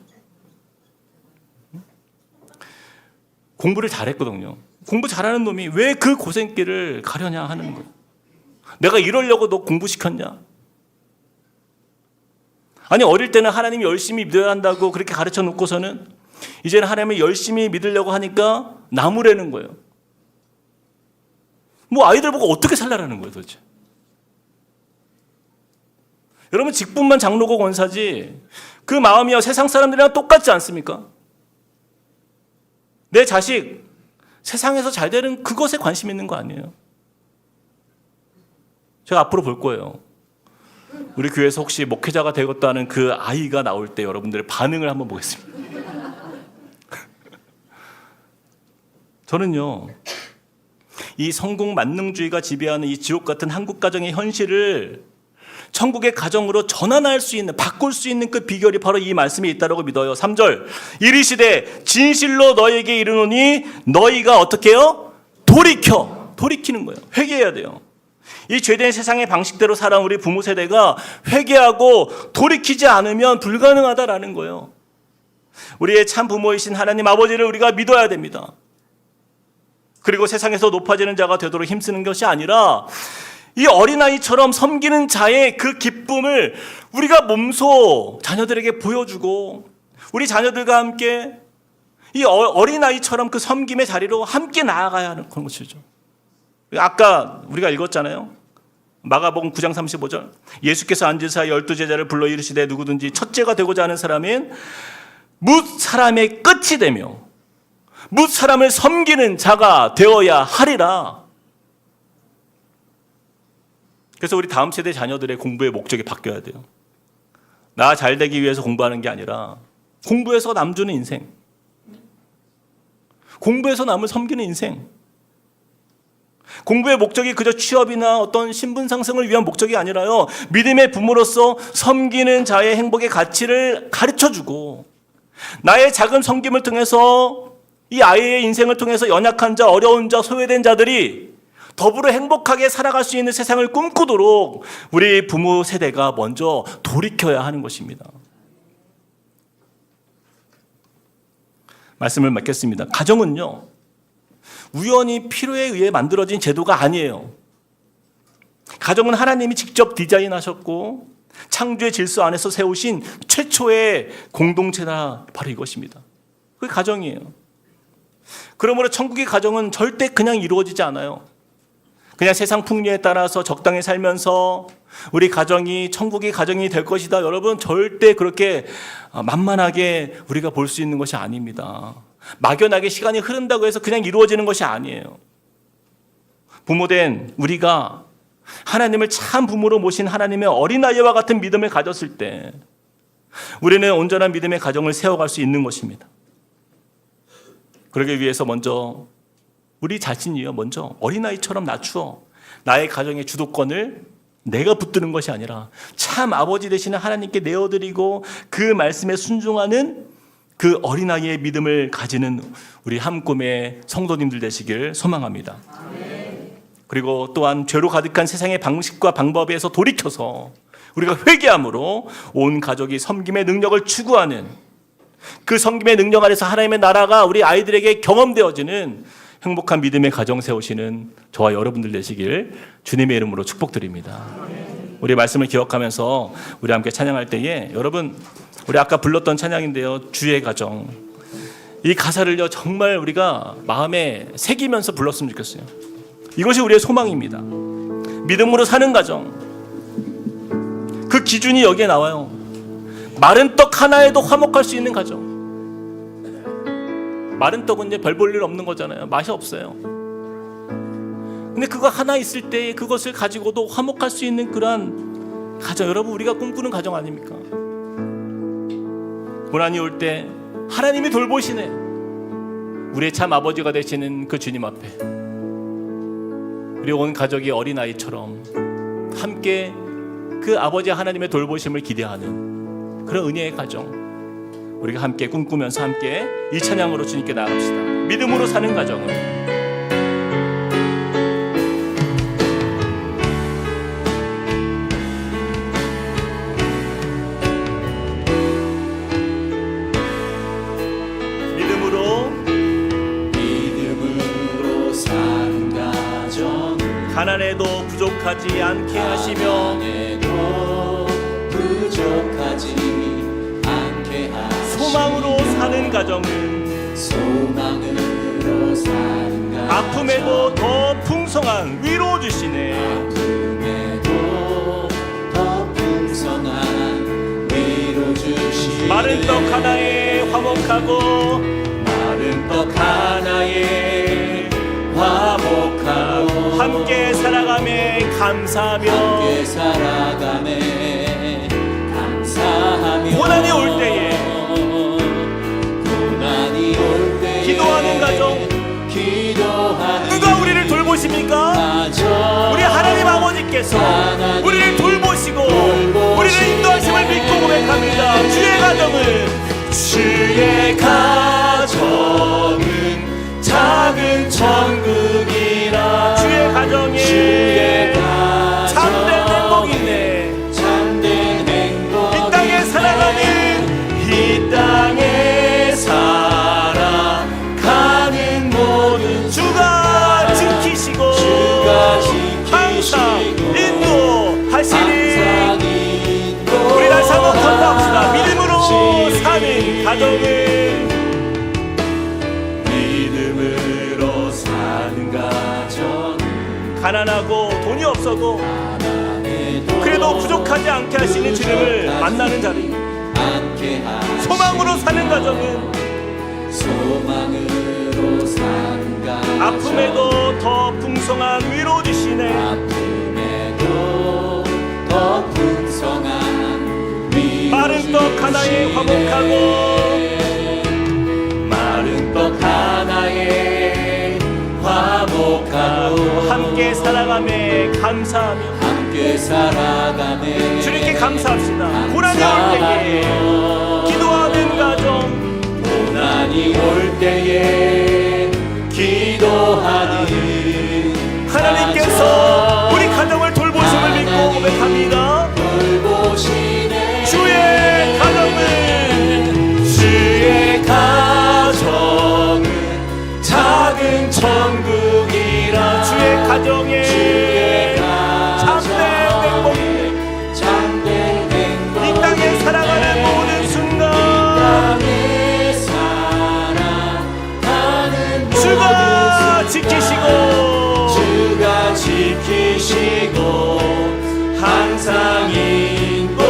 A: 공부를 잘했거든요. 공부 잘하는 놈이 왜 그 고생길을 가려냐 하는 거예요. 내가 이러려고 너 공부시켰냐? 아니, 어릴 때는 하나님 열심히 믿어야 한다고 그렇게 가르쳐 놓고서는 이제는 하나님을 열심히 믿으려고 하니까 나무라는 거예요. 뭐 아이들 보고 어떻게 살라라는 거예요 도대체. 여러분, 직분만 장로고 권사지 그 마음이요 세상 사람들이랑 똑같지 않습니까? 내 자식 세상에서 잘 되는 그것에 관심 있는 거 아니에요? 제가 앞으로 볼 거예요. 우리 교회에서 혹시 목회자가 되었다는 그 아이가 나올 때 여러분들의 반응을 한번 보겠습니다. 저는요, 이 성공 만능주의가 지배하는 이 지옥 같은 한국 가정의 현실을 천국의 가정으로 전환할 수 있는, 바꿀 수 있는 그 비결이 바로 이 말씀에 있다고 믿어요. 3절, 이르시되 진실로 너에게 이르노니 너희가 어떻게 해요? 돌이키는 거예요. 회개해야 돼요. 이 죄된 세상의 방식대로 살아온 우리 부모 세대가 회개하고 돌이키지 않으면 불가능하다라는 거예요. 우리의 참 부모이신 하나님 아버지를 우리가 믿어야 됩니다. 그리고 세상에서 높아지는 자가 되도록 힘쓰는 것이 아니라 이 어린아이처럼 섬기는 자의 그 기쁨을 우리가 몸소 자녀들에게 보여주고 우리 자녀들과 함께 이 어린아이처럼 그 섬김의 자리로 함께 나아가야 하는 그런 것이죠. 아까 우리가 읽었잖아요. 마가복음 9장 35절. 예수께서 앉으사 12제자를 불러 이르시되 누구든지 첫째가 되고자 하는 사람은 뭇 사람의 끝이 되며 뭇 사람을 섬기는 자가 되어야 하리라. 그래서 우리 다음 세대 자녀들의 공부의 목적이 바뀌어야 돼요. 나 잘 되기 위해서 공부하는 게 아니라 공부해서 남 주는 인생, 공부해서 남을 섬기는 인생. 공부의 목적이 그저 취업이나 어떤 신분 상승을 위한 목적이 아니라요, 믿음의 부모로서 섬기는 자의 행복의 가치를 가르쳐주고 나의 작은 섬김을 통해서 이 아이의 인생을 통해서 연약한 자, 어려운 자, 소외된 자들이 더불어 행복하게 살아갈 수 있는 세상을 꿈꾸도록 우리 부모 세대가 먼저 돌이켜야 하는 것입니다. 말씀을 맺겠습니다. 가정은요, 우연히 필요에 의해 만들어진 제도가 아니에요. 가정은 하나님이 직접 디자인하셨고 창조의 질서 안에서 세우신 최초의 공동체다, 바로 이것입니다. 그게 가정이에요. 그러므로 천국의 가정은 절대 그냥 이루어지지 않아요. 그냥 세상 풍류에 따라서 적당히 살면서 우리 가정이 천국의 가정이 될 것이다, 여러분, 절대 그렇게 만만하게 우리가 볼 수 있는 것이 아닙니다. 막연하게 시간이 흐른다고 해서 그냥 이루어지는 것이 아니에요. 부모된 우리가 하나님을 참 부모로 모신 하나님의 어린아이와 같은 믿음을 가졌을 때 우리는 온전한 믿음의 가정을 세워갈 수 있는 것입니다. 그러기 위해서 먼저 우리 자신이요, 먼저 어린아이처럼 낮추어 나의 가정의 주도권을 내가 붙드는 것이 아니라 참 아버지 되시는 하나님께 내어드리고 그 말씀에 순종하는 그 어린아이의 믿음을 가지는 우리 한꿈의 성도님들 되시길 소망합니다. 그리고 또한 죄로 가득한 세상의 방식과 방법에서 돌이켜서 우리가 회개함으로 온 가족이 섬김의 능력을 추구하는, 그 섬김의 능력 아래서 하나님의 나라가 우리 아이들에게 경험되어지는 행복한 믿음의 가정 세우시는 저와 여러분들 되시길 주님의 이름으로 축복드립니다. 우리 말씀을 기억하면서 우리 함께 찬양할 때에, 여러분, 우리 아까 불렀던 찬양인데요, 주의 가정, 이 가사를요 정말 우리가 마음에 새기면서 불렀으면 좋겠어요. 이것이 우리의 소망입니다. 믿음으로 사는 가정, 그 기준이 여기에 나와요. 마른 떡 하나에도 화목할 수 있는 가정. 마른 떡은 이제 별 볼 일 없는 거잖아요. 맛이 없어요. 근데 그거 하나 있을 때 그것을 가지고도 화목할 수 있는 그러한 가정, 여러분, 우리가 꿈꾸는 가정 아닙니까? 고난이 올 때 하나님이 돌보시네, 우리의 참 아버지가 되시는 그 주님 앞에 우리 온 가족이 어린아이처럼 함께 그 아버지 하나님의 돌보심을 기대하는 그런 은혜의 가정, 우리가 함께 꿈꾸면서 함께 이 찬양으로 주님께 나아갑시다. 믿음으로 사는 가정은 가난해도 부족하지 않게 하시며
B: 가난해도 부족하지 않게 하시며
A: 소망으로 사는 가정은
B: 소망으로 사는 가정
A: 아픔에도 더 풍성한 위로 주시네.
B: 아픔에도 더 풍성한 위로 주시네.
A: 마른 떡 하나에 화목하고
B: 마른 떡 하나에 화목하고
A: 함께 살아가며 감사하며
B: 함께 살아가네 감사하며
A: 고난이 올 때에
B: 고난이 올 때에
A: 기도하는 가정
B: 기도하는
A: 누가 우리를 돌보십니까?
B: 가정
A: 우리 하나님 아버지께서 우리를 돌보시고 우리를 인도하심을 믿고 고백합니다. 주의 가정은
B: 작은 천국이라
A: 주의 가정에 참된 행복이네.
B: 참된 행복
A: 이 땅에 살아가는
B: 이 땅에 살아가는 모든
A: 주가 지키시고 항상 인도하시니 우리 다시 한번 선포합시다. 믿음으로 사는 가정은
B: 믿음으로 사는 가정
A: 가난하고 돈이 없어도 그래도 부족하지 않게 하시는 주님을 만나는 자리 소망으로 사는 가정은
B: 소망으로 사는 가정
A: 아픔에도 더 풍성한 위로 주시네.
B: 아픔에도 더 풍성한 위로
A: 마른 떡 하나에 화목하고
B: 마른 떡 하나에 화목하고
A: 함께 살아가며 감사하며
B: 함께 살아가네
A: 주님께 감사합시다. 고난이 올 때에 기도하는 가정
B: 고난이 올 때에 기도하는
A: 하나님께서 우리 가정을 돌보심을 믿고 고백합니다.
B: 돌보시네
A: 주의 가정은
B: 작은 천국이라
A: 주의 가정에
B: 참된 행복
A: 이 땅에 살아가는 모든 순간 주가 지키시고
B: 항상 인도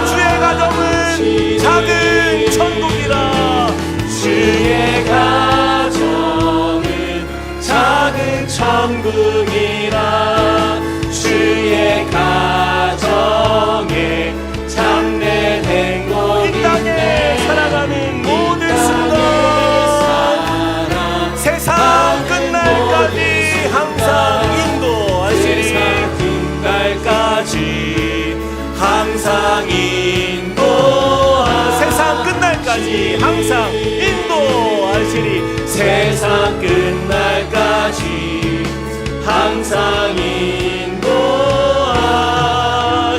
A: 주의 가정은 작은 천국이라
B: 주의 가정은 작은 천국이라 주의 가정에 참된 행복
A: 이 땅에 살아가는 모든 순간 세상 끝날까지 항상 인도하시리
B: 항상 인도
A: 세상 끝날까지 항상 인도하시리
B: 세상 끝날까지 항상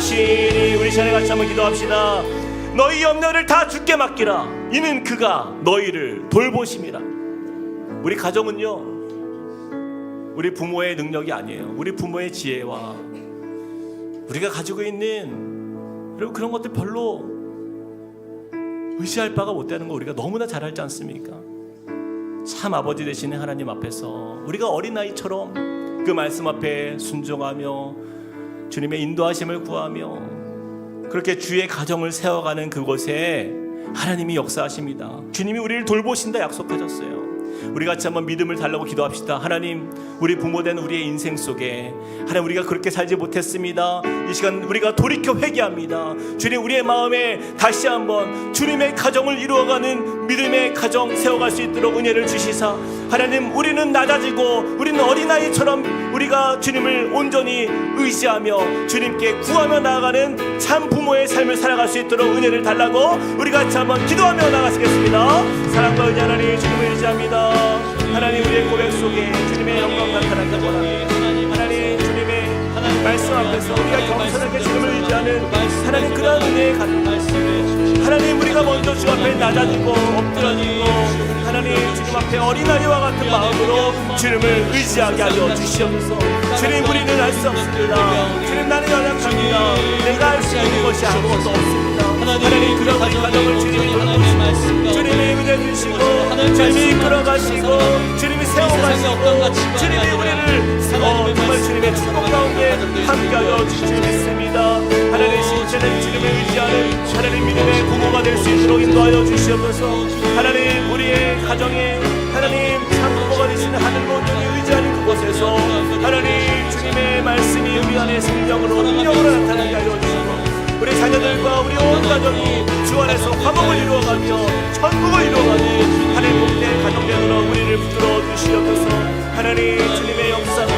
B: 인도하시리.
A: 우리 시간에 같이 한번 기도합시다. 너희 염려를 다 주께 맡기라. 이는 그가 너희를 돌보심이라. 우리 가정은요 우리 부모의 능력이 아니에요. 우리 부모의 지혜와 우리가 가지고 있는 그리고 그런 것들 별로 의지할 바가 못 되는 거 우리가 너무나 잘 알지 않습니까? 참 아버지 되시는 하나님 앞에서 우리가 어린아이처럼 그 말씀 앞에 순종하며 주님의 인도하심을 구하며 그렇게 주의 가정을 세워가는 그곳에 하나님이 역사하십니다. 주님이 우리를 돌보신다 약속하셨어요. 우리 같이 한번 믿음을 달라고 기도합시다. 하나님, 우리 부모된 우리의 인생 속에 하나님 우리가 그렇게 살지 못했습니다. 이 시간 우리가 돌이켜 회개합니다. 주님, 우리의 마음에 다시 한번 주님의 가정을 이루어가는 믿음의 가정 세워갈 수 있도록 은혜를 주시사 하나님, 우리는 낮아지고 우리는 어린아이처럼 우리가 주님을 온전히 의지하며 주님께 구하며 나아가는 참 부모의 삶을 살아갈 수 있도록 은혜를 달라고 우리 같이 한번 기도하며 나가시겠습니다. 사랑과 은혜 하나님 주님을 의지합니다. 하나님, 우리의 고백 속에 주님의 영광 나타나기 원합니다. 하나님, 주님의 말씀 앞에서 우리가 겸손하게 주님을 의지하는 하나님 그러한 은혜의 가정, 하나님 우리가 먼저 주 앞에 낮아지고 엎드려지고 하나님 주님 앞에 어린아이와 같은 마음으로 주님을 의지하게 하여 주시옵소서. 주님 우리는 할 수 없습니다. 주님 나는 연약합니다. 내가 할 수 있는 것이 아무것도 없습니다. 하나님 그런 우리 가정을 주님이 돌보시고 주님이 은혜 주시고 주님이 이끌어가시고 주님이 세워가시고 주님이 우리를 정말 주님의 축복 가운데 함께하여 주실 줄 믿습니다. 하나님 신체는 주님을 의지하는 하나님 믿음의 부모가 될 수 있도록 인도하여 주시옵소서. 하나님 우리의 가정에 하나님 참 부모가 되시는 하늘 온전히 의지하는 그곳에서 하나님 주님의 말씀이 우리 안에 생명으로 능력으로 나타나게 하여 주시고 우리 자녀들과 우리 온 가정이 주 안에서 화목을 이루어가며 천국을 이루어가며 하나님 복된 가정되도록 우리를 붙들어 주시옵소서. 하나님 주님의 역사 그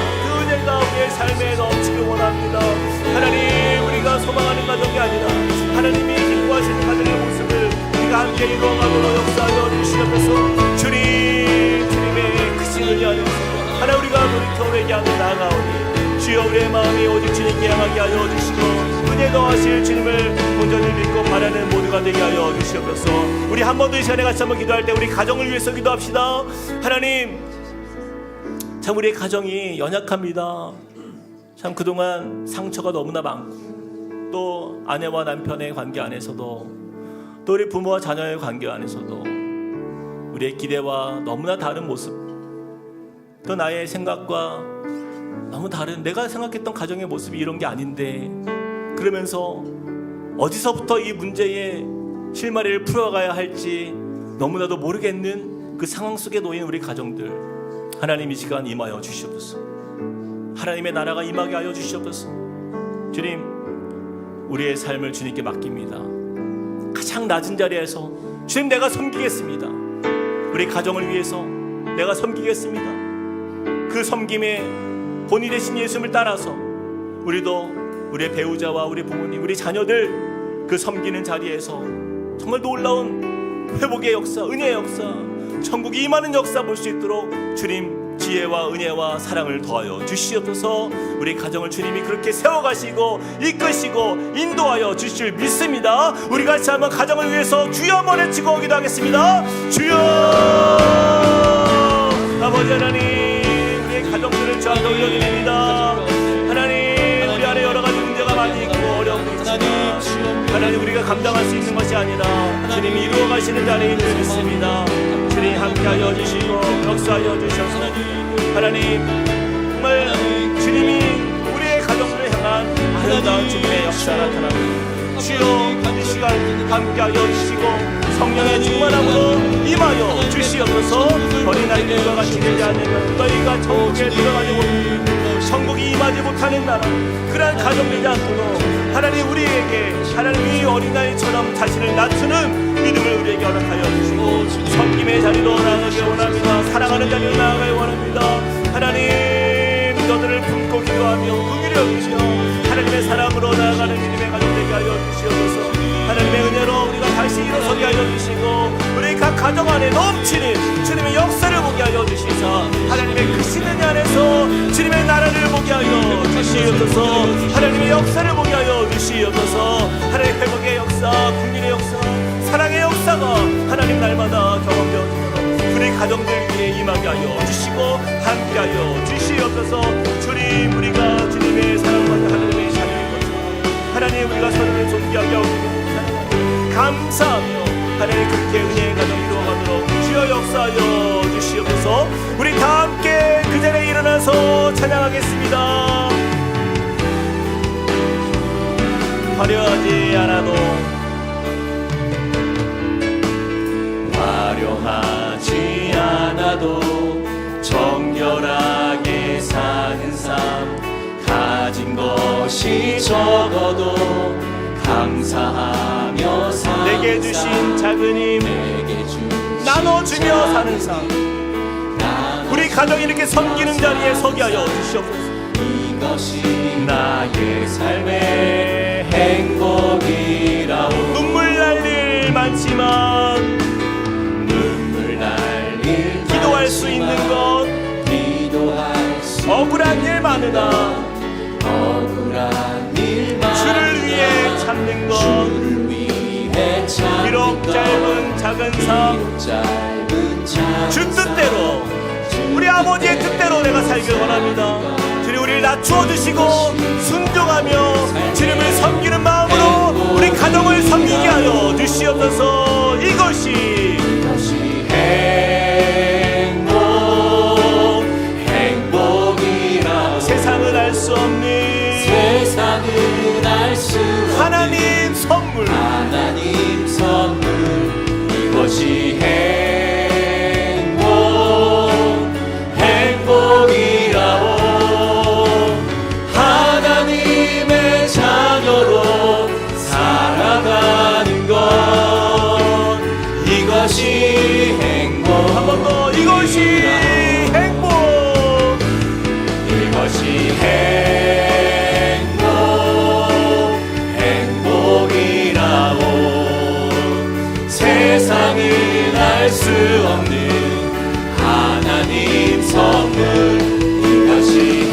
A: 은혜가 우리의 삶에 넘치길 원합니다. 하나님 우리가 소망하는 가정이 아니라 하나님이 기뻐하시는 가정의 모습을 우리가 함께 이루어가도록 역사하여 주시옵소서. 주님의 크신 은혜 안에서 하나 우리가 놀이터에 향해 나아가오니 주여 우리의 마음이 오직 주님께 향하게 하여 주시고 은혜 더하실 주님을 온전히 믿고 바라는 모두가 되게 하여 주시옵소서. 우리 한 번 더 이 시간에 같이 한번 기도할 때 우리 가정을 위해서 기도합시다. 하나님 참 우리의 가정이 연약합니다. 참 그동안 상처가 너무나 많고 또 아내와 남편의 관계 안에서도 또 우리 부모와 자녀의 관계 안에서도 우리의 기대와 너무나 다른 모습 또 나의 생각과 너무 다른 내가 생각했던 가정의 모습이 이런 게 아닌데 그러면서 어디서부터 이 문제의 실마리를 풀어가야 할지 너무나도 모르겠는 그 상황 속에 놓인 우리 가정들 하나님 이 시간 임하여 주시옵소서. 하나님의 나라가 임하게 하여 주시옵소서. 주님 우리의 삶을 주님께 맡깁니다. 가장 낮은 자리에서 주님 내가 섬기겠습니다. 우리 가정을 위해서 내가 섬기겠습니다. 그 섬김에 본이 되신 예수님을 따라서 우리도 우리의 배우자와 우리 부모님 우리 자녀들 그 섬기는 자리에서 정말 놀라운 회복의 역사 은혜의 역사 천국이 임하는 역사 볼 수 있도록 주님 지혜와 은혜와 사랑을 더하여 주시옵소서. 우리 가정을 주님이 그렇게 세워가시고 이끄시고 인도하여 주실 믿습니다. 우리 같이 한번 가정을 위해서 주여 한번 외치고 기도하겠습니다. 주여 아버지 하나님 우리의 가정들을 주 앞에 올려드립니다. 하나님 우리 안에 여러 가지 문제가 많이 있고 어려움이 있지만 하나님 우리가 감당할 수 있는 것이 아니라 주님이 이루어 가시는 자리인 줄 믿습니다. 주님 함께하여 주시고 역사하여 주셔서 하나님 정말 주님이 우리의 가정들을 향한 아름다운 주님의 역사 나타나고 주여 이 시간 함께하여 주시고 성령의 충만함으로 임하여 주시옵소서. 어린아이들과 같이 되지 않으면 너희가 천국에 들어가지 못하고 천국이 임하지 못하는 나라 그러한 가정 되지 않도록 하나님 우리에게 하나님 이 어린아이처럼 자신을 낮추는 믿음을 우리에게 허락하여 주시고 섬김의 자리로 나아가기 원합니다. 사랑하는 자리로 나아가기 원합니다. 하나님 너들을 품고 기도하며 긍휼히 여기시며 하나님의 사랑으로 나아가는 믿음의 가정 되게 하여 주시옵소서. 하나님의 은혜로 우리가 다시 일어서게 하여 주시고 우리 각 가정 안에 넘치는 주님의 역사를 보게 하여 주시사 하나님의 크신 은혜 안에서 주님의 나라를 보게 하여 주시옵소서. 하나님의 역사를 보게 하여 주시옵소서. 하나님의 회복의 역사 국민의 역사 사랑의 역사가 하나님 날마다 경험되어지도록 우리 가정들 위해 임하게 하여 주시고 함께하여 주시옵소서. 주님 우리가 주님의 사랑받는 하나님의 자녀인 것처럼 하나님 우리가 서로를 존귀하게 하고 감사하며 하나님 그렇게 은혜의 가정 이루어가도록 주여 역사하여 주시옵소서. 우리 다 함께 그 자리에 일어나서 찬양하겠습니다. 화려하지 않아도
B: 화려하지 않아도 정결하게 사는 삶 가진 것이 적어도 감사하며 사는
A: 내게 주신 작은 힘 나눠주며 사는 삶 우리 가정이 이렇게 섬기는 자리에 서게 하여 주시옵소서.
B: 이것이 나의 삶의 행복이라오.
A: 눈물 날 일 많지만
B: 눈물 날 일
A: 기도할 수 있는 것
B: 기도할 수
A: 억울한 일 많으나
B: 억울한
A: 살아가는 것,
B: 주를 위해 찾는
A: 비록
B: 것,
A: 짧은 작은 삶,
B: 비록 짧은 작은
A: 주 뜻대로, 우리 아버지의 뜻대로 내가 살길 원합니다. 주님 우리를 낮추어 주시고 순종하며 주님을 섬기는 마음으로 우리 가정을 섬기게 하여 주시옵소서. 이것이
B: 행복이라
A: 세상은 알 수 없는
B: 세상은 알 수 없는
A: 하나님 선물,
B: 하나님 선물, 이것이 행복이라오. 하나님의 자녀로 살아가는 것, 이것이 행복.
A: 한 번 더, 이것이 행복,
B: 이것이 행복이라오. 세상은 알 수 없는 하나님 선물, 이것이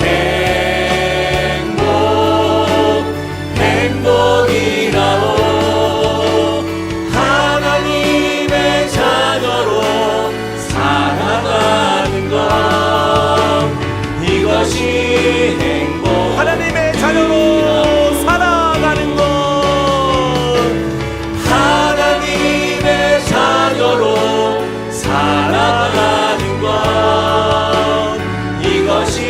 B: 행복이라오. 하나님의 자녀로 살아가는 것, 이것이 행복.
A: 하나님의 자녀로 살아가는 것,
B: 하나님의 자녀로 살아가는 것, 이것이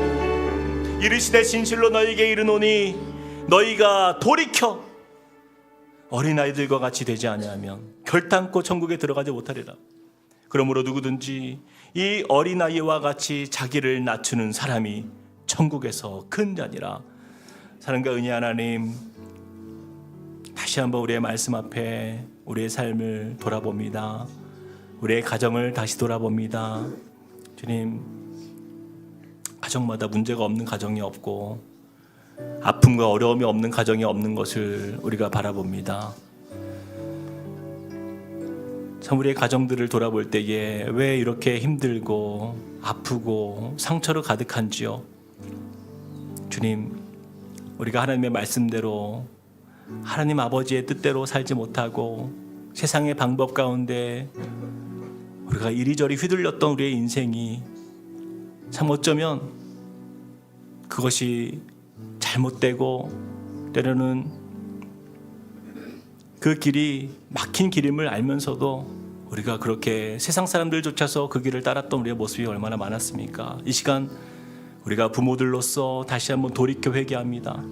B: 행복이라고.
A: 이르시되 진실로 너희에게 이르노니 너희가 돌이켜 어린아이들과 같이 되지 아니하면 결단코 천국에 들어가지 못하리라. 그러므로 누구든지 이 어린아이와 같이 자기를 낮추는 사람이 천국에서 큰 자니라. 사랑과 은혜 하나님, 다시 한번 우리의 말씀 앞에 우리의 삶을 돌아봅니다. 우리의 가정을 다시 돌아봅니다. 주님, 가정마다 문제가 없는 가정이 없고 아픔과 어려움이 없는 가정이 없는 것을 우리가 바라봅니다. 참 우리의 가정들을 돌아볼 때에 왜 이렇게 힘들고 아프고 상처로 가득한지요. 주님, 우리가 하나님의 말씀대로 하나님 아버지의 뜻대로 살지 못하고 세상의 방법 가운데 우리가 이리저리 휘둘렸던 우리의 인생이 참 어쩌면 그것이 잘못되고 때로는 그 길이 막힌 길임을 알면서도 우리가 그렇게 세상 사람들조차서 그 길을 따랐던 우리의 모습이 얼마나 많았습니까? 이 시간 우리가 부모들로서 다시 한번 돌이켜 회개합니다.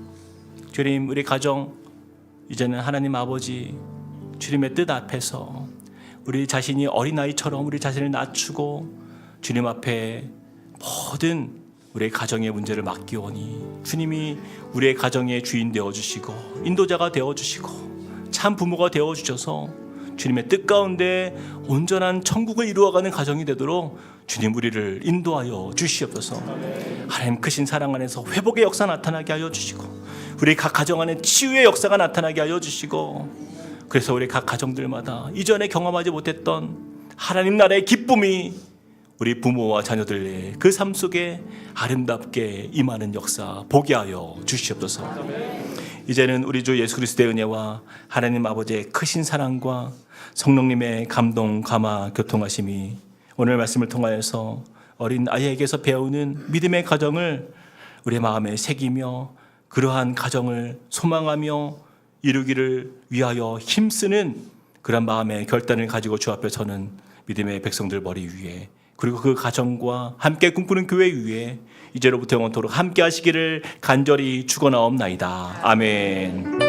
A: 주님, 우리 가정 이제는 하나님 아버지 주님의 뜻 앞에서 우리 자신이 어린아이처럼 우리 자신을 낮추고 주님 앞에 모든 우리의 가정의 문제를 맡기오니 주님이 우리의 가정의 주인 되어주시고 인도자가 되어주시고 참 부모가 되어주셔서 주님의 뜻 가운데 온전한 천국을 이루어가는 가정이 되도록 주님 우리를 인도하여 주시옵소서. 하나님 크신 사랑 안에서 회복의 역사 나타나게 하여 주시고 우리 각 가정 안에 치유의 역사가 나타나게 하여 주시고 그래서 우리 각 가정들마다 이전에 경험하지 못했던 하나님 나라의 기쁨이 우리 부모와 자녀들의 그 삶 속에 아름답게 임하는 역사 보게 하여 주시옵소서. 이제는 우리 주 예수 그리스도의 은혜와 하나님 아버지의 크신 사랑과 성령님의 감동, 감화, 교통하심이 오늘 말씀을 통하여서 어린 아이에게서 배우는 믿음의 가정을 우리 마음에 새기며 그러한 가정을 소망하며 이루기를 위하여 힘쓰는 그런 마음의 결단을 가지고 주 앞에 서는 믿음의 백성들 머리 위에 그리고 그 가정과 함께 꿈꾸는 교회 위에 이제로부터 영원토록 함께 하시기를 간절히 축원하옵나이다. 아멘.